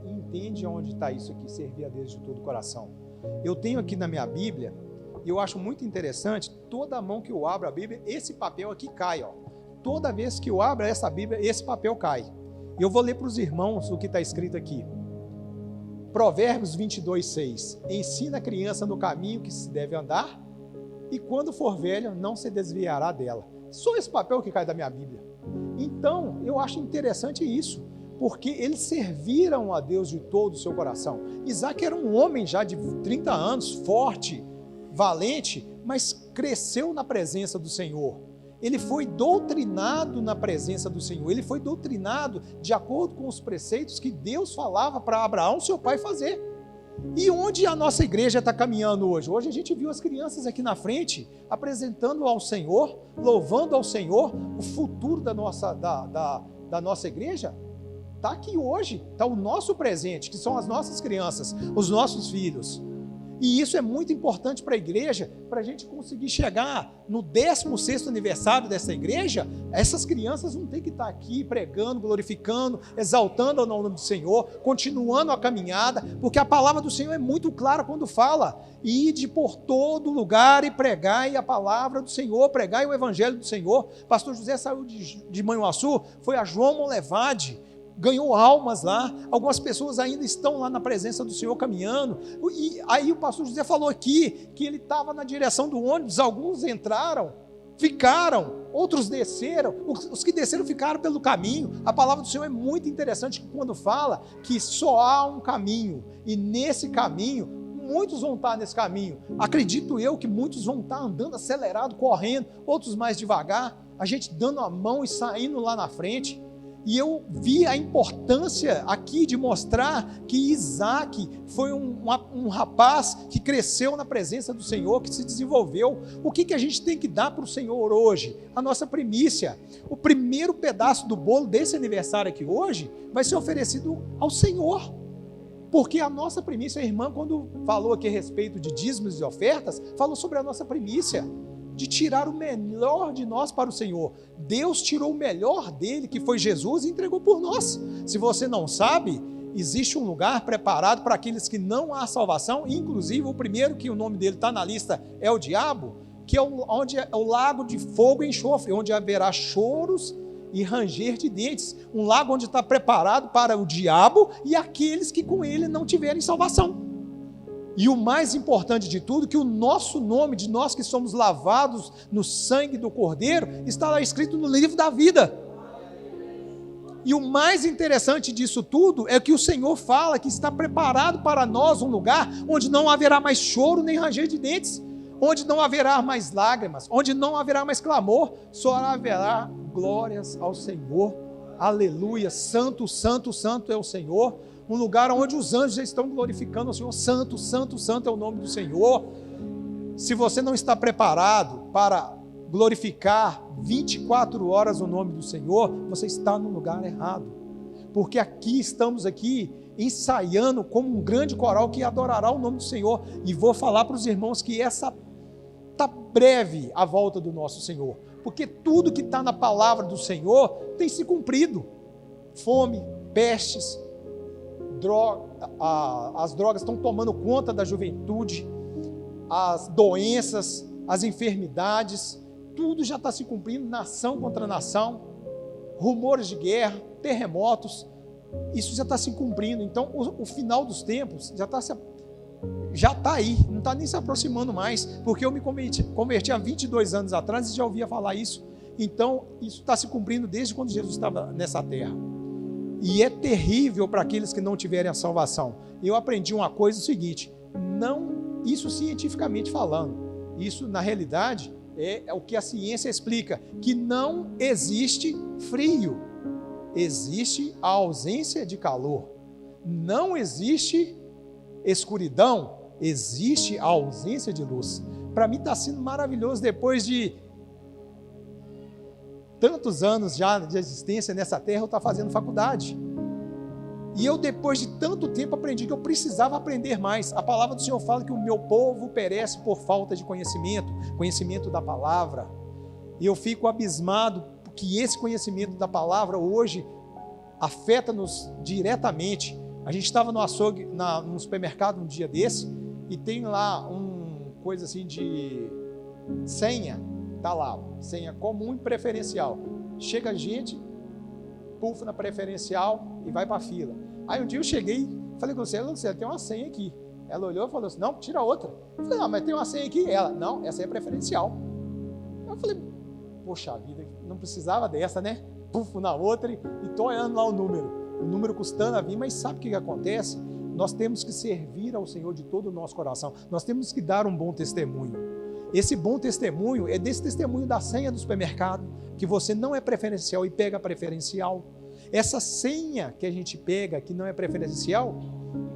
e entende onde está isso aqui, servir a Deus de todo o coração. Eu tenho aqui na minha Bíblia, e eu acho muito interessante, toda mão que eu abro a Bíblia, esse papel aqui cai, ó. Toda vez que eu abro essa Bíblia, esse papel cai. E eu vou ler para os irmãos o que está escrito aqui. Provérbios 22:6. Ensina a criança no caminho que se deve andar, e quando for velho, não se desviará dela. Só esse papel que cai da minha Bíblia. Então, eu acho interessante isso, porque eles serviram a Deus de todo o seu coração. Isaac era um homem já de 30 anos, forte, valente, mas cresceu na presença do Senhor. Ele foi doutrinado na presença do Senhor, ele foi doutrinado de acordo com os preceitos que Deus falava para Abraão, seu pai, fazer. E onde a nossa igreja está caminhando hoje? Hoje a gente viu as crianças aqui na frente, apresentando ao Senhor, louvando ao Senhor. O futuro da nossa igreja está aqui hoje, está o nosso presente, que são as nossas crianças, os nossos filhos. E isso é muito importante para a igreja, para a gente conseguir chegar no 16º aniversário dessa igreja. Essas crianças não têm que estar aqui pregando, glorificando, exaltando o nome do Senhor, continuando a caminhada, porque a palavra do Senhor é muito clara quando fala: ide por todo lugar e pregai a palavra do Senhor, pregai o evangelho do Senhor. Pastor José saiu de Manhuaçu, foi a João Monlevade, ganhou almas lá, algumas pessoas ainda estão lá na presença do Senhor caminhando. E aí o pastor José falou aqui que ele estava na direção do ônibus, alguns entraram, ficaram, outros desceram, os que desceram ficaram pelo caminho. A palavra do Senhor é muito interessante quando fala que só há um caminho, e nesse caminho, muitos vão estar nesse caminho. Acredito eu que muitos vão estar andando acelerado, correndo, outros mais devagar, a gente dando a mão e saindo lá na frente. E eu vi a importância aqui de mostrar que Isaac foi um rapaz que cresceu na presença do Senhor, que se desenvolveu. O que a gente tem que dar para o Senhor hoje? A nossa primícia. O primeiro pedaço do bolo desse aniversário aqui hoje vai ser oferecido ao Senhor. Porque a nossa primícia, a irmã, quando falou aqui a respeito de dízimos e ofertas, falou sobre a nossa primícia, de tirar o melhor de nós para o Senhor. Deus tirou o melhor dele, que foi Jesus, e entregou por nós. Se você não sabe, existe um lugar preparado para aqueles que não há salvação, inclusive o primeiro que o nome dele está na lista é o diabo, que é onde é o lago de fogo e enxofre, onde haverá choros e ranger de dentes. Um lago onde está preparado para o diabo e aqueles que com ele não tiverem salvação. E o mais importante de tudo, que o nosso nome, de nós que somos lavados no sangue do Cordeiro, está lá escrito no livro da vida. E o mais interessante disso tudo é que o Senhor fala que está preparado para nós um lugar onde não haverá mais choro nem ranger de dentes, onde não haverá mais lágrimas, onde não haverá mais clamor, só haverá glórias ao Senhor. Aleluia, santo, santo, santo é o Senhor. Um lugar onde os anjos já estão glorificando o Senhor. Santo, santo, santo é o nome do Senhor. Se você não está preparado para glorificar 24 horas o nome do Senhor, você está no lugar errado. Porque estamos aqui ensaiando como um grande coral que adorará o nome do Senhor. E vou falar para os irmãos que está breve a volta do nosso Senhor. Porque tudo que está na palavra do Senhor tem se cumprido. Fome, pestes, as drogas estão tomando conta da juventude, as doenças, as enfermidades, tudo já está se cumprindo, nação contra nação, rumores de guerra, terremotos, isso já está se cumprindo. Então o final dos tempos já está aí, não está nem se aproximando mais, porque eu me converti há 22 anos atrás e já ouvia falar isso, Então, isso está se cumprindo desde quando Jesus estava nessa terra. E é terrível para aqueles que não tiverem a salvação. Eu aprendi uma coisa, o seguinte, isso cientificamente falando, isso na realidade é o que a ciência explica, que não existe frio, existe a ausência de calor. Não existe escuridão, existe a ausência de luz. Para mim está sendo maravilhoso, depois de tantos anos já de existência nessa terra, eu estou fazendo faculdade. E eu, depois de tanto tempo, aprendi que eu precisava aprender mais. A palavra do Senhor fala que o meu povo perece por falta de conhecimento da palavra. E eu fico abismado que esse conhecimento da palavra hoje afeta-nos diretamente. A gente estava no açougue, num supermercado um dia desse, e tem lá coisa assim de senha, tá lá, senha comum e preferencial. Chega a gente, pulfa na preferencial e vai para a fila. Aí um dia eu cheguei, falei com você, tem uma senha aqui. Ela olhou e falou assim, não, tira outra. Eu falei, não, mas tem uma senha aqui. Ela, não, essa é preferencial. Eu falei, poxa vida, não precisava dessa, né? Pufo na outra e tô olhando lá o número custando a vir, mas sabe o que acontece? Nós temos que servir ao Senhor de todo o nosso coração. Nós temos que dar um bom testemunho. Esse bom testemunho é desse testemunho da senha do supermercado, que você não é preferencial e pega preferencial. Essa senha que a gente pega, que não é preferencial,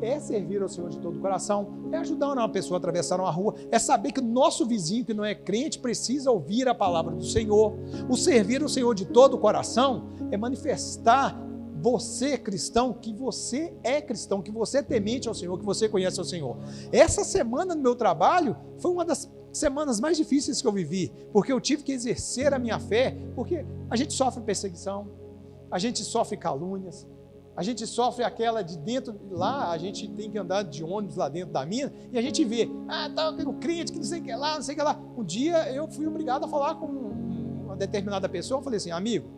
é servir ao Senhor de todo o coração, é ajudar uma pessoa a atravessar uma rua, é saber que o nosso vizinho que não é crente precisa ouvir a palavra do Senhor. O servir ao Senhor de todo o coração é manifestar você, cristão, que você é cristão, que você é temente ao Senhor, que você conhece ao Senhor. Essa semana no meu trabalho foi uma das semanas mais difíceis que eu vivi, porque eu tive que exercer a minha fé, porque a gente sofre perseguição, a gente sofre calúnias, a gente sofre aquela de dentro, lá a gente tem que andar de ônibus lá dentro da mina, e a gente vê, tá o crente, que não sei o que lá, não sei o que lá. Um dia eu fui obrigado a falar com uma determinada pessoa, eu falei assim, amigo,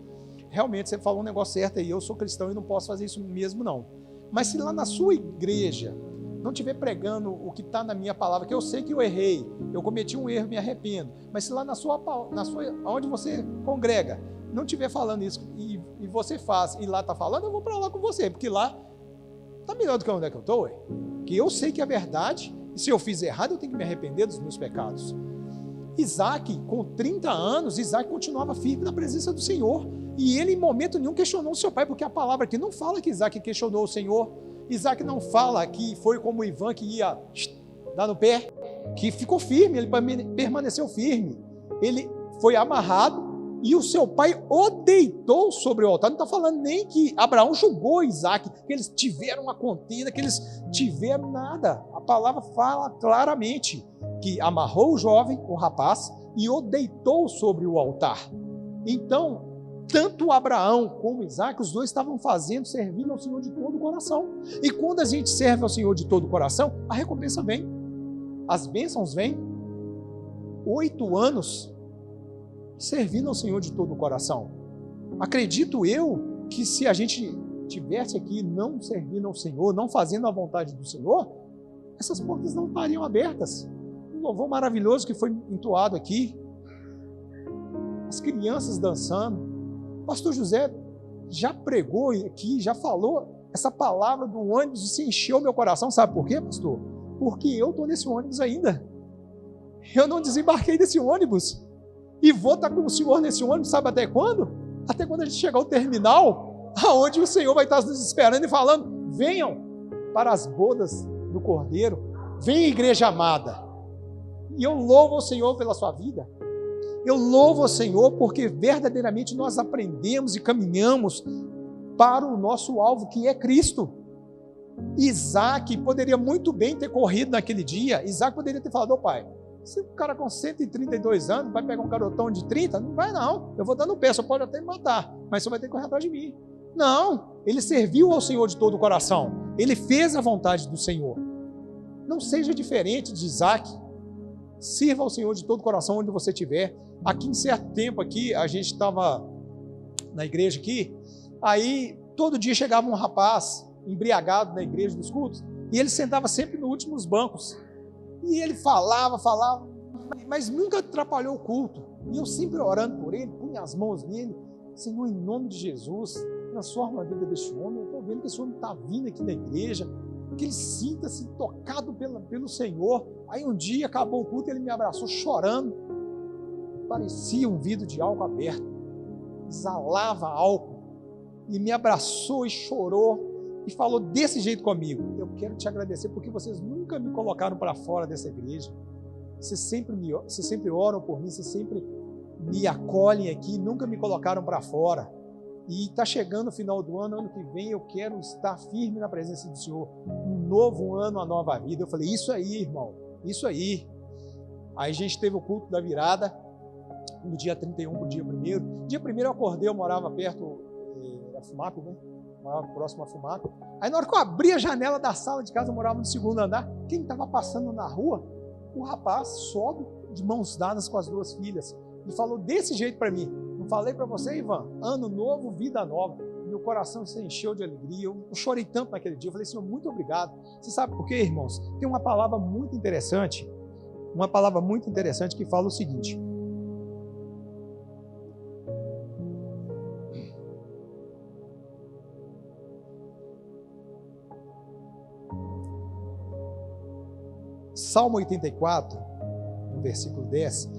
realmente você falou um negócio certo aí, eu sou cristão e não posso fazer isso mesmo não. Mas se lá na sua igreja não estiver pregando o que está na minha palavra, que eu sei que eu errei, eu cometi um erro, me arrependo, mas se lá onde você congrega, não estiver falando isso e você faz, e lá está falando, eu vou para lá com você, porque lá está melhor do que onde é que eu estou, que eu sei que é verdade, e se eu fiz errado, eu tenho que me arrepender dos meus pecados. Isaac, com 30 anos, Isaac continuava firme na presença do Senhor, e ele em momento nenhum questionou o seu pai, porque a palavra aqui não fala que Isaac questionou o Senhor. Isaac não fala que foi como Ivan que ia dar no pé, que ficou firme, ele permaneceu firme, ele foi amarrado e o seu pai o deitou sobre o altar. Não está falando nem que Abraão julgou Isaac, que eles tiveram uma contenda, que eles tiveram nada. A palavra fala claramente que amarrou o jovem, o rapaz, e o deitou sobre o altar. Então, tanto Abraão como Isaac, os dois estavam servindo ao Senhor de todo o coração. E quando a gente serve ao Senhor de todo o coração, a recompensa vem, as bênçãos vêm. 8 anos servindo ao Senhor de todo o coração. Acredito eu que se a gente tivesse aqui não servindo ao Senhor, não fazendo a vontade do Senhor, essas portas não estariam abertas. Um louvor maravilhoso que foi entoado aqui, as crianças dançando. O pastor José já pregou aqui, já falou essa palavra do ônibus e se encheu meu coração. Sabe por quê, pastor? Porque eu estou nesse ônibus ainda. Eu não desembarquei desse ônibus. E vou estar com o Senhor nesse ônibus, sabe até quando? Até quando a gente chegar ao terminal, aonde o Senhor vai estar nos esperando e falando, venham para as bodas do Cordeiro, venha igreja amada. E eu louvo ao Senhor pela sua vida. Eu louvo ao Senhor porque verdadeiramente nós aprendemos e caminhamos para o nosso alvo, que é Cristo. Isaac poderia muito bem ter corrido naquele dia. Isaac poderia ter falado, pai, se o cara com 132 anos vai pegar um garotão de 30, não vai não, eu vou dar no pé, só pode até me matar, mas só vai ter que correr atrás de mim. Não, ele serviu ao Senhor de todo o coração, ele fez a vontade do Senhor. Não seja diferente de Isaac, sirva ao Senhor de todo o coração onde você estiver. Aqui em certo tempo aqui, a gente estava na igreja aqui, aí todo dia chegava um rapaz embriagado na igreja dos cultos, e ele sentava sempre nos últimos bancos, e ele falava, mas nunca atrapalhou o culto. E eu sempre orando por ele, punha as mãos nele. Senhor, em nome de Jesus, transforma a vida deste homem. Eu estou vendo que esse homem está vindo aqui na igreja, que ele sinta-se tocado pelo Senhor. Aí um dia acabou o culto, ele me abraçou chorando. Parecia um vidro de álcool aberto, exalava álcool, e me abraçou e chorou e falou desse jeito comigo: eu quero te agradecer porque vocês nunca me colocaram para fora dessa igreja. Vocês sempre oram por mim, vocês sempre me acolhem aqui, nunca me colocaram para fora. E está chegando o final do ano, ano que vem eu quero estar firme na presença do Senhor. Um novo ano, uma nova vida. Eu falei: isso aí, irmão, isso aí. Aí a gente teve o culto da virada, no dia 31 para o dia 1º. Dia 1º eu acordei, eu morava perto da Fumaco, né? Morava próximo à Fumaco. Aí na hora que eu abri a janela da sala de casa, eu morava no 2º andar, quem estava passando na rua? O rapaz sobe de mãos dadas com as 2 filhas e falou desse jeito para mim: não falei para você, Ivan? Ano novo, vida nova. Meu coração se encheu de alegria. Eu chorei tanto naquele dia. Eu falei: Senhor, muito obrigado. Você sabe por quê, irmãos? Tem uma palavra muito interessante, que fala o seguinte: Salmo 84, no versículo 10,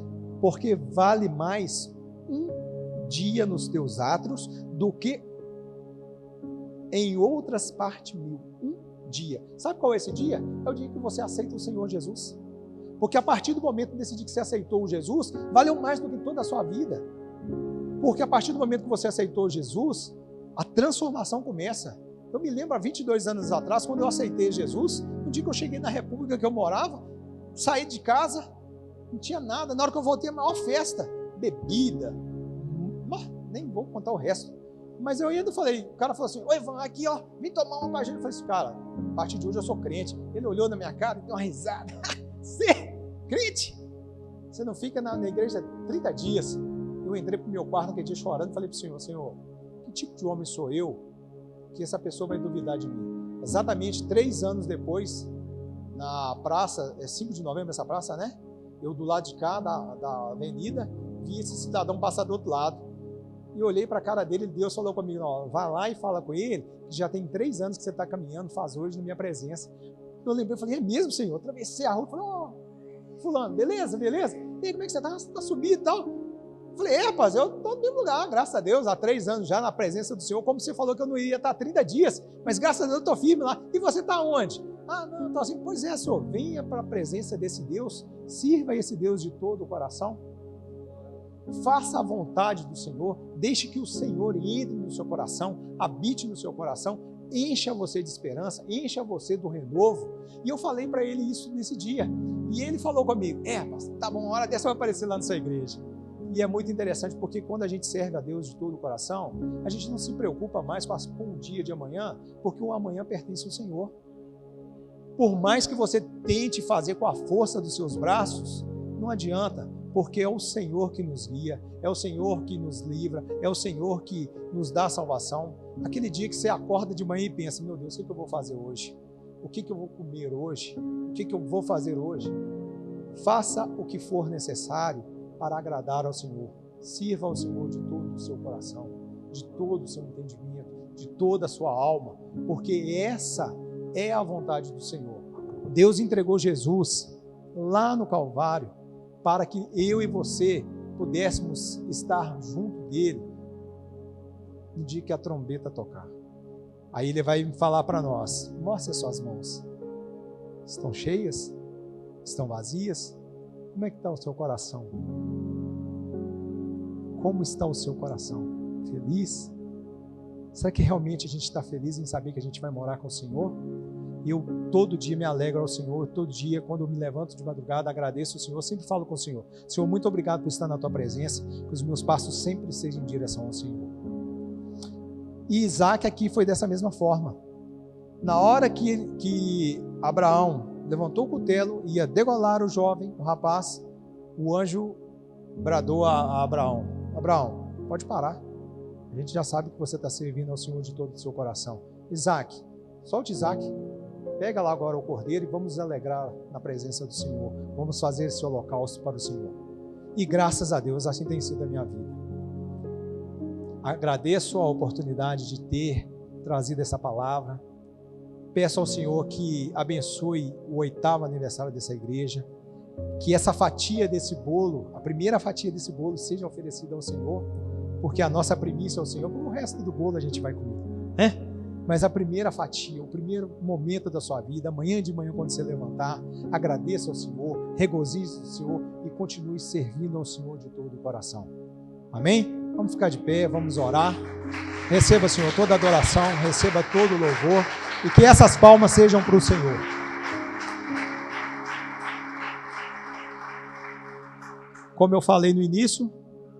porque vale mais um dia nos teus átrios do que em outras partes 1000. Um dia. Sabe qual é esse dia? É o dia que você aceita o Senhor Jesus. Porque a partir do momento desse dia que você aceitou Jesus, valeu mais do que toda a sua vida. Porque a partir do momento que você aceitou Jesus, a transformação começa. Eu me lembro há 22 anos atrás, quando eu aceitei Jesus, no dia que eu cheguei na república que eu morava, saí de casa, não tinha nada. Na hora que eu voltei, a maior festa, bebida, nem vou contar o resto. Mas eu ainda falei, o cara falou assim: oi, Ivan, aqui ó, vem tomar uma página. Eu falei assim: cara, a partir de hoje eu sou crente. Ele olhou na minha cara e deu uma risada. Você, crente? Você não fica na igreja 30 dias. Eu entrei pro meu quarto aquele dia chorando e falei pro Senhor: Senhor, que tipo de homem sou eu que essa pessoa vai duvidar de mim? Exatamente 3 anos depois, na praça, é 5 de novembro essa praça, né? Eu do lado de cá da avenida, vi esse cidadão passar do outro lado. E olhei para a cara dele e Deus falou comigo: não, vai lá e fala com ele, que já tem 3 anos que você está caminhando, faz hoje na minha presença. Eu lembrei, falei: é mesmo, Senhor? Eu atravessei a rua, falei: ó, fulano, beleza? E aí, como é que você está? Você está subido e tal? Eu falei: rapaz, eu estou no mesmo lugar, graças a Deus, há 3 anos já na presença do Senhor, como você falou que eu não ia estar 30 dias, mas graças a Deus eu estou firme lá. E você está onde? Ah, não, estou assim. Pois é, Senhor, venha para a presença desse Deus, sirva esse Deus de todo o coração, faça a vontade do Senhor, deixe que o Senhor entre no seu coração, habite no seu coração, encha você de esperança, encha você do renovo. E eu falei para ele isso nesse dia, e ele falou comigo: mas tá bom, uma hora dessa vai aparecer lá na sua igreja. E é muito interessante, porque quando a gente serve a Deus de todo o coração, a gente não se preocupa mais com o dia de amanhã, porque o amanhã pertence ao Senhor. Por mais que você tente fazer com a força dos seus braços, não adianta, porque é o Senhor que nos guia, é o Senhor que nos livra, é o Senhor que nos dá a salvação. Aquele dia que você acorda de manhã e pensa: meu Deus, o que eu vou fazer hoje? O que eu vou comer hoje? O que eu vou fazer hoje? Faça o que for necessário para agradar ao Senhor. Sirva ao Senhor de todo o seu coração, de todo o seu entendimento, de toda a sua alma, porque essa é a vontade do Senhor. Deus entregou Jesus lá no Calvário para que eu e você pudéssemos estar junto dele no dia que a trombeta tocar. Aí ele vai falar para nós: mostre as suas mãos. Estão cheias? Estão vazias? Como é que está o seu coração? Como está o seu coração? Feliz? Será que realmente a gente está feliz em saber que a gente vai morar com o Senhor? Eu todo dia me alegro ao Senhor, todo dia quando eu me levanto de madrugada, agradeço ao Senhor, sempre falo com o Senhor: Senhor, muito obrigado por estar na Tua presença, que os meus passos sempre sejam em direção ao Senhor. E Isaac aqui foi dessa mesma forma. Na hora que Abraão levantou o cutelo e ia degolar o jovem, o rapaz, o anjo bradou a Abraão: Abraão, pode parar. A gente já sabe que você está servindo ao Senhor de todo o seu coração. Isaac, solte Isaac. Pega lá agora o cordeiro e vamos alegrar na presença do Senhor. Vamos fazer esse holocausto para o Senhor. E graças a Deus, assim tem sido a minha vida. Agradeço a oportunidade de ter trazido essa palavra. Peço ao Senhor que abençoe o 8º aniversário dessa igreja. Que essa fatia desse bolo, a primeira fatia desse bolo, seja oferecida ao Senhor. Porque a nossa primícia é ao Senhor, como o resto do bolo a gente vai comer, né? Mas a primeira fatia, o primeiro momento da sua vida, amanhã de manhã quando você levantar, agradeça ao Senhor, regozije o Senhor e continue servindo ao Senhor de todo o coração. Amém? Vamos ficar de pé, vamos orar. Receba, Senhor, toda a adoração, receba todo o louvor e que essas palmas sejam para o Senhor. Como eu falei no início,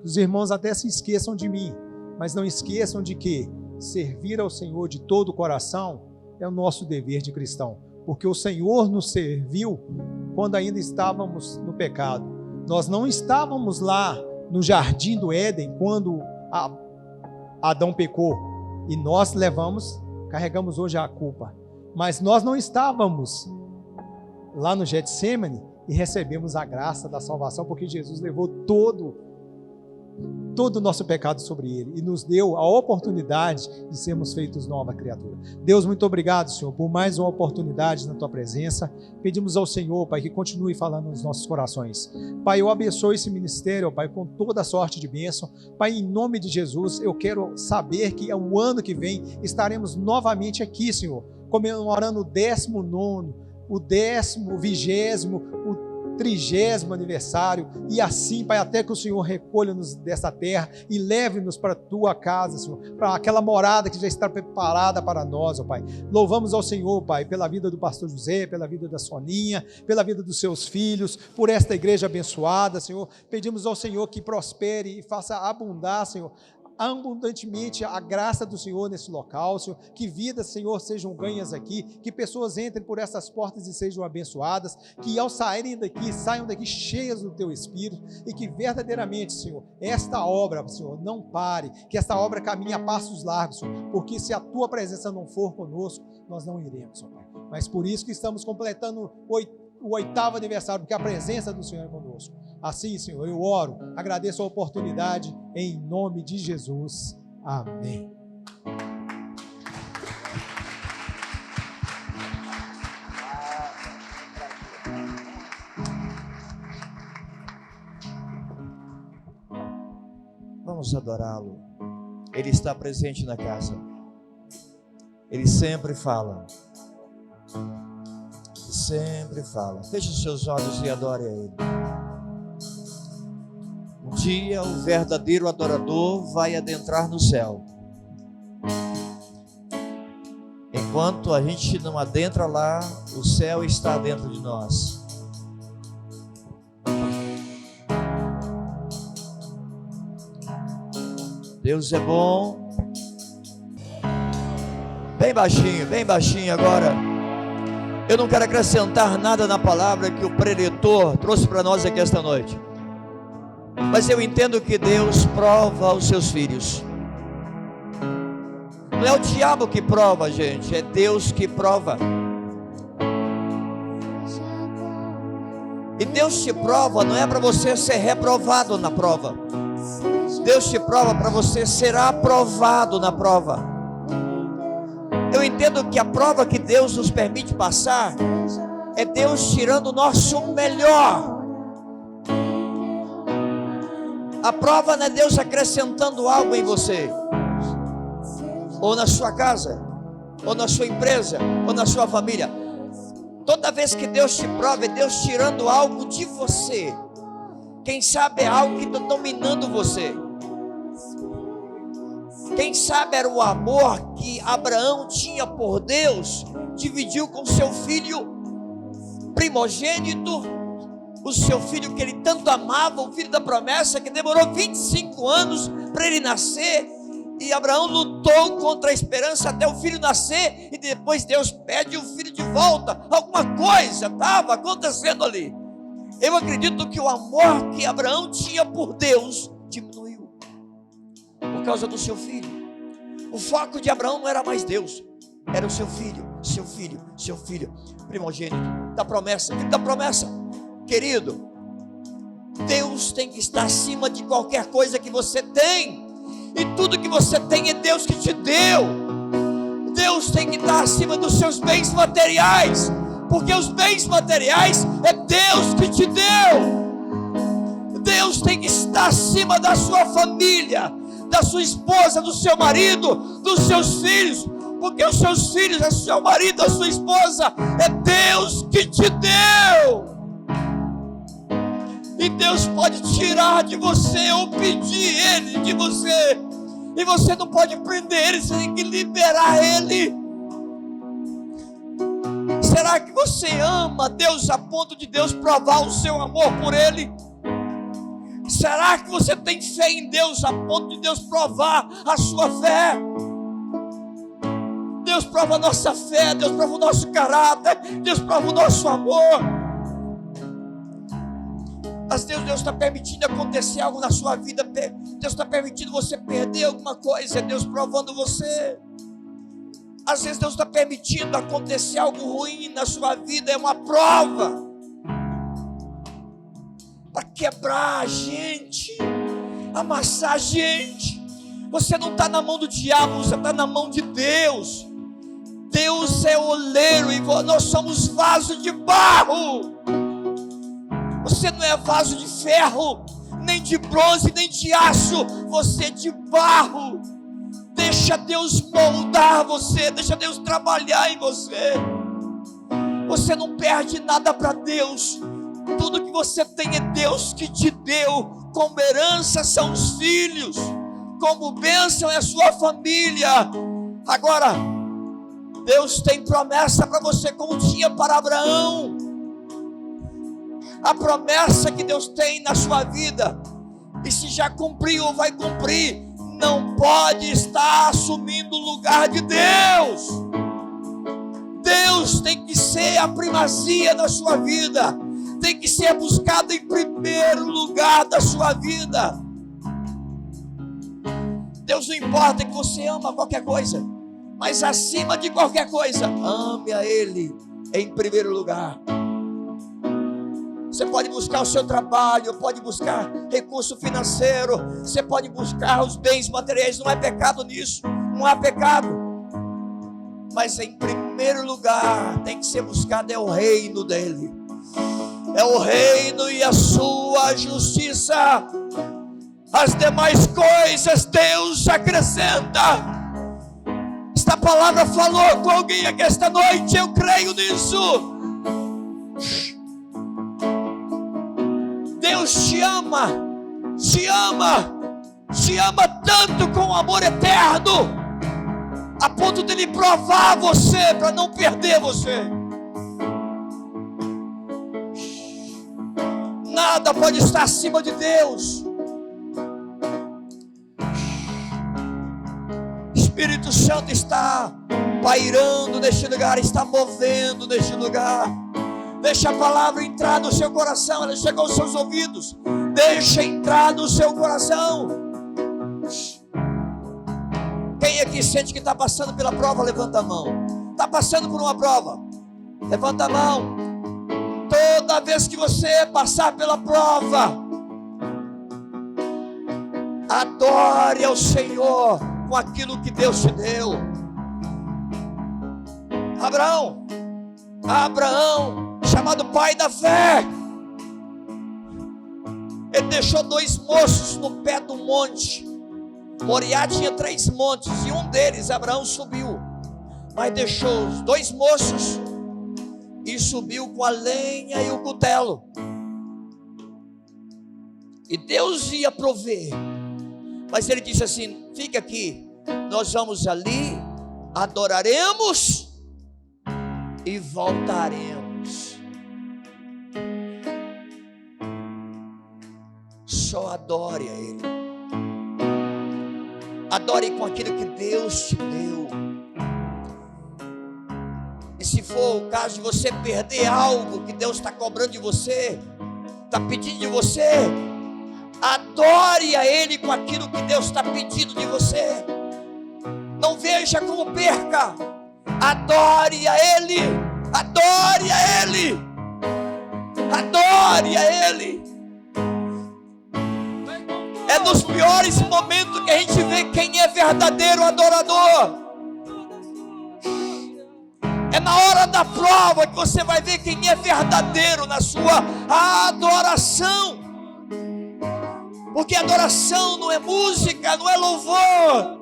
os irmãos até se esqueçam de mim, mas não esqueçam de que servir ao Senhor de todo o coração é o nosso dever de cristão, porque o Senhor nos serviu quando ainda estávamos no pecado. Nós não estávamos lá no jardim do Éden quando Adão pecou e nós carregamos hoje a culpa, mas nós não estávamos lá no Getsêmani e recebemos a graça da salvação porque Jesus levou todo o nosso pecado sobre ele e nos deu a oportunidade de sermos feitos nova criatura. Deus, muito obrigado, Senhor, por mais uma oportunidade na tua presença. Pedimos ao Senhor, Pai, que continue falando nos nossos corações. Pai, eu abençoo esse ministério, Pai, com toda a sorte de bênção. Pai, em nome de Jesus, eu quero saber que o ano que vem estaremos novamente aqui, Senhor, comemorando o 19º, o 10º, o 20º, o 30º aniversário, e assim, Pai, até que o Senhor recolha-nos dessa terra e leve-nos para a tua casa, Senhor, para aquela morada que já está preparada para nós, ó Pai. Louvamos ao Senhor, Pai, pela vida do pastor José, pela vida da Soninha, pela vida dos seus filhos, por esta igreja abençoada, Senhor. Pedimos ao Senhor que prospere e faça abundar, Senhor, abundantemente a graça do Senhor nesse local, Senhor, que vidas, Senhor, sejam ganhas aqui, que pessoas entrem por essas portas e sejam abençoadas, que ao saírem daqui, saiam daqui cheias do Teu Espírito, e que verdadeiramente, Senhor, esta obra, Senhor, não pare, que esta obra caminhe a passos largos, Senhor, porque se a Tua presença não for conosco, nós não iremos, Senhor Pai. Mas por isso que estamos completando o 8º aniversário, porque a presença do Senhor é conosco. Assim, Senhor, eu oro, agradeço a oportunidade, em nome de Jesus. Amém. Vamos adorá-lo. Ele está presente na casa. Ele sempre fala. Sempre fala. Feche os seus olhos e adore a Ele. Um dia o verdadeiro adorador vai adentrar no céu. Enquanto a gente não adentra lá, o céu está dentro de nós. Deus é bom. Bem baixinho agora. Eu não quero acrescentar nada na palavra que o preletor trouxe para nós aqui esta noite. Mas eu entendo que Deus prova os seus filhos. Não é o diabo que prova, gente, é Deus que prova. E Deus te prova, não é para você ser reprovado na prova. Deus te prova para você ser aprovado na prova. Eu entendo que a prova que Deus nos permite passar é Deus tirando o nosso melhor. A prova não é Deus acrescentando algo em você, ou na sua casa, ou na sua empresa, ou na sua família. Toda vez que Deus te prova, é Deus tirando algo de você. Quem sabe é algo que está dominando você. Quem sabe era o amor que Abraão tinha por Deus, dividiu com seu filho primogênito, o seu filho que ele tanto amava, o filho da promessa, que demorou 25 anos para ele nascer, e Abraão lutou contra a esperança até o filho nascer, e depois Deus pede o filho de volta. Alguma coisa estava acontecendo ali. Eu acredito que o amor que Abraão tinha por Deus diminuiu por causa do seu filho. O foco de Abraão não era mais Deus, era o seu filho. seu filho primogênito, da promessa, querido, Deus tem que estar acima de qualquer coisa que você tem, e tudo que você tem é Deus que te deu. Deus tem que estar acima dos seus bens materiais, porque os bens materiais é Deus que te deu. Deus tem que estar acima da sua família, da sua esposa, do seu marido, dos seus filhos, porque os seus filhos, o seu marido, a sua esposa, é Deus que te deu. E Deus pode tirar de você ou pedir Ele de você, e você não pode prender Ele, você tem que liberar Ele. Será que você ama Deus a ponto de Deus provar o seu amor por Ele? Será que você tem fé em Deus a ponto de Deus provar a sua fé? Deus prova a nossa fé, Deus prova o nosso caráter, Deus prova o nosso amor. Às vezes Deus está permitindo acontecer algo na sua vida, Deus está permitindo você perder alguma coisa, é Deus provando você. Às vezes Deus está permitindo acontecer algo ruim na sua vida, é uma prova para quebrar a gente, amassar a gente. Você não está na mão do diabo, você está na mão de Deus. Deus é oleiro e nós somos vasos de barro. Você não é vaso de ferro, nem de bronze, nem de aço. Você é de barro. Deixa Deus moldar você, deixa Deus trabalhar em você. Você não perde nada para Deus. Tudo que você tem é Deus que te deu. Como herança são os filhos, como bênção é a sua família. Agora, Deus tem promessa para você, como tinha para Abraão. A promessa que Deus tem na sua vida, e se já cumpriu ou vai cumprir, não pode estar assumindo o lugar de Deus. Deus tem que ser a primazia da sua vida, tem que ser buscado em primeiro lugar da sua vida. Deus não importa que você ama qualquer coisa, mas acima de qualquer coisa, ame a Ele em primeiro lugar. Você pode buscar o seu trabalho, pode buscar recurso financeiro, você pode buscar os bens materiais, não é pecado nisso, não há pecado. Mas em primeiro lugar tem que ser buscado é o reino dele. É o reino e a sua justiça. As demais coisas Deus acrescenta. Esta palavra falou com alguém aqui esta noite, eu creio nisso. Deus te ama tanto com amor eterno, a ponto de Ele provar você para não perder você. Nada pode estar acima de Deus. Espírito Santo está pairando neste lugar, está movendo neste lugar. Deixa a palavra entrar no seu coração, ela chegou aos seus ouvidos. Deixa entrar no seu coração. Quem aqui sente que está passando pela prova, levanta a mão. Está passando por uma prova, levanta a mão. Toda vez que você passar pela prova, adore ao Senhor com aquilo que Deus te deu. Abraão, chamado pai da fé, ele deixou 2 moços no pé do monte. Moriá tinha 3 montes, e um deles Abraão subiu, mas deixou os 2 moços e subiu com a lenha e o cutelo. E Deus ia prover, mas ele disse assim: fica aqui, nós vamos ali, adoraremos e voltaremos. Só adore a Ele. Adore com aquilo que Deus te deu. E se for o caso de você perder algo que Deus está cobrando de você, está pedindo de você, adore a Ele com aquilo que Deus está pedindo de você. Não veja como perca. Adore a Ele. Adore a Ele. Adore a Ele. É nos piores momentos que a gente vê quem é verdadeiro adorador. É na hora da prova que você vai ver quem é verdadeiro na sua adoração. Porque adoração não é música, não é louvor,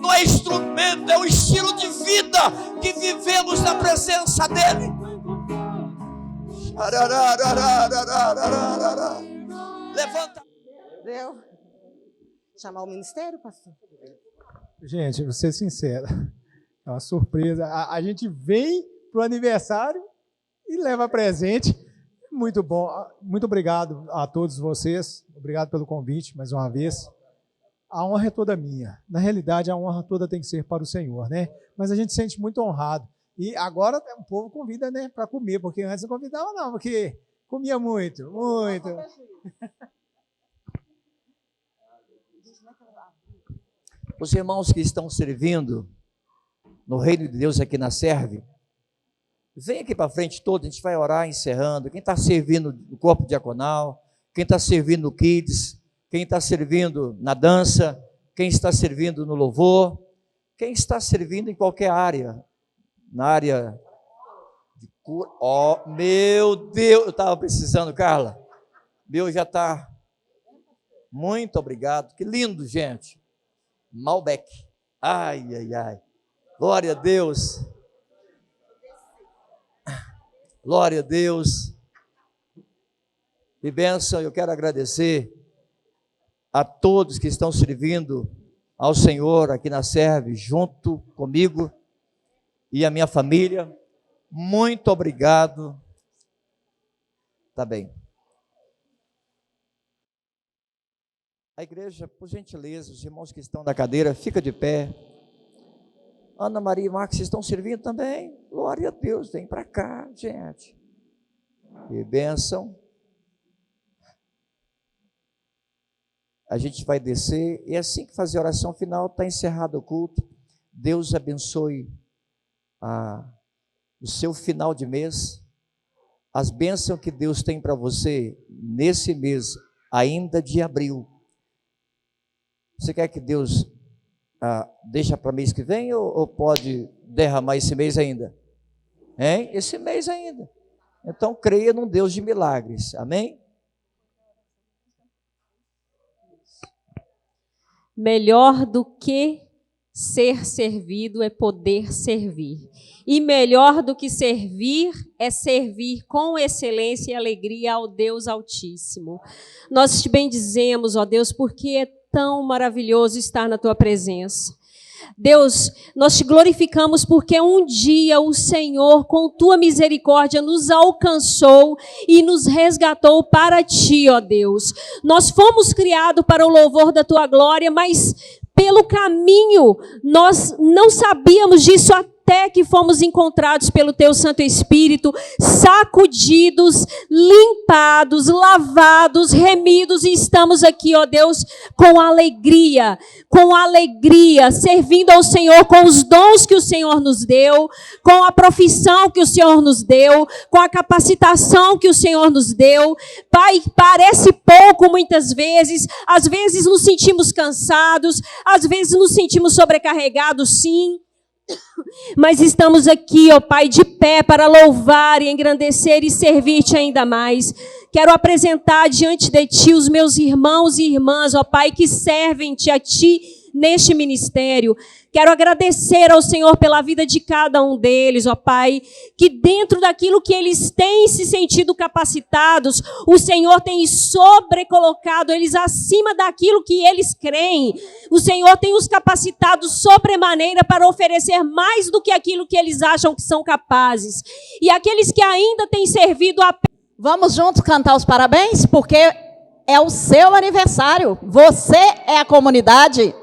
não é instrumento, é o estilo de vida que vivemos na presença dEle. Levanta. Entendeu? Chamar o ministério, pastor? Gente, vou ser sincero, é uma surpresa. A gente vem pro aniversário e leva presente. Muito bom. Muito obrigado a todos vocês. Obrigado pelo convite mais uma vez. A honra é toda minha. Na realidade, a honra toda tem que ser para o Senhor, né? Mas a gente se sente muito honrado. E agora o povo convida, né, para comer, porque antes não convidava não, porque comia muito, muito. Os irmãos que estão servindo no reino de Deus aqui na Serve, vem aqui para frente todo, a gente vai orar encerrando. Quem está servindo no corpo diaconal, quem está servindo no Kids, quem está servindo na dança, quem está servindo no louvor, quem está servindo em qualquer área, na área de cura. Oh, meu Deus, eu estava precisando, Carla. Meu já está. Muito obrigado, que lindo, gente. Malbec. Ai, ai, ai. Glória a Deus. Glória a Deus. E bênção, eu quero agradecer a todos que estão servindo ao Senhor aqui na Serve, junto comigo e a minha família. Muito obrigado. Tá bem. A igreja, por gentileza, os irmãos que estão na cadeira, fica de pé. Ana Maria e Marcos, vocês estão servindo também? Glória a Deus, vem para cá, gente. E bênção. A gente vai descer, e assim que fazer a oração final, está encerrado o culto. Deus abençoe o seu final de mês, as bênçãos que Deus tem para você nesse mês, ainda de abril. Você quer que Deus deixa para mês que vem ou pode derramar esse mês ainda? Hein? Esse mês ainda. Então creia num Deus de milagres, amém? Melhor do que ser servido é poder servir. E melhor do que servir é servir com excelência e alegria ao Deus Altíssimo. Nós te bendizemos, ó Deus, porque é tão maravilhoso estar na tua presença. Deus, nós te glorificamos porque um dia o Senhor, com tua misericórdia, nos alcançou e nos resgatou para ti, ó Deus. Nós fomos criados para o louvor da tua glória, mas pelo caminho nós não sabíamos disso até que fomos encontrados pelo teu Santo Espírito, sacudidos, limpados, lavados, remidos, e estamos aqui, ó Deus, com alegria, servindo ao Senhor com os dons que o Senhor nos deu, com a profissão que o Senhor nos deu, com a capacitação que o Senhor nos deu. Pai, parece pouco muitas vezes, às vezes nos sentimos cansados, às vezes nos sentimos sobrecarregados, sim. Mas estamos aqui, ó Pai, de pé para louvar e engrandecer e servir-te ainda mais. Quero apresentar diante de ti os meus irmãos e irmãs, ó Pai, que servem-te a ti neste ministério. Quero agradecer ao Senhor pela vida de cada um deles, ó Pai, que dentro daquilo que eles têm se sentido capacitados, o Senhor tem sobrecolocado eles acima daquilo que eles creem. O Senhor tem os capacitado sobremaneira para oferecer mais do que aquilo que eles acham que são capazes. E aqueles que ainda têm servido a... Vamos juntos cantar os parabéns, porque é o seu aniversário. Você é a comunidade.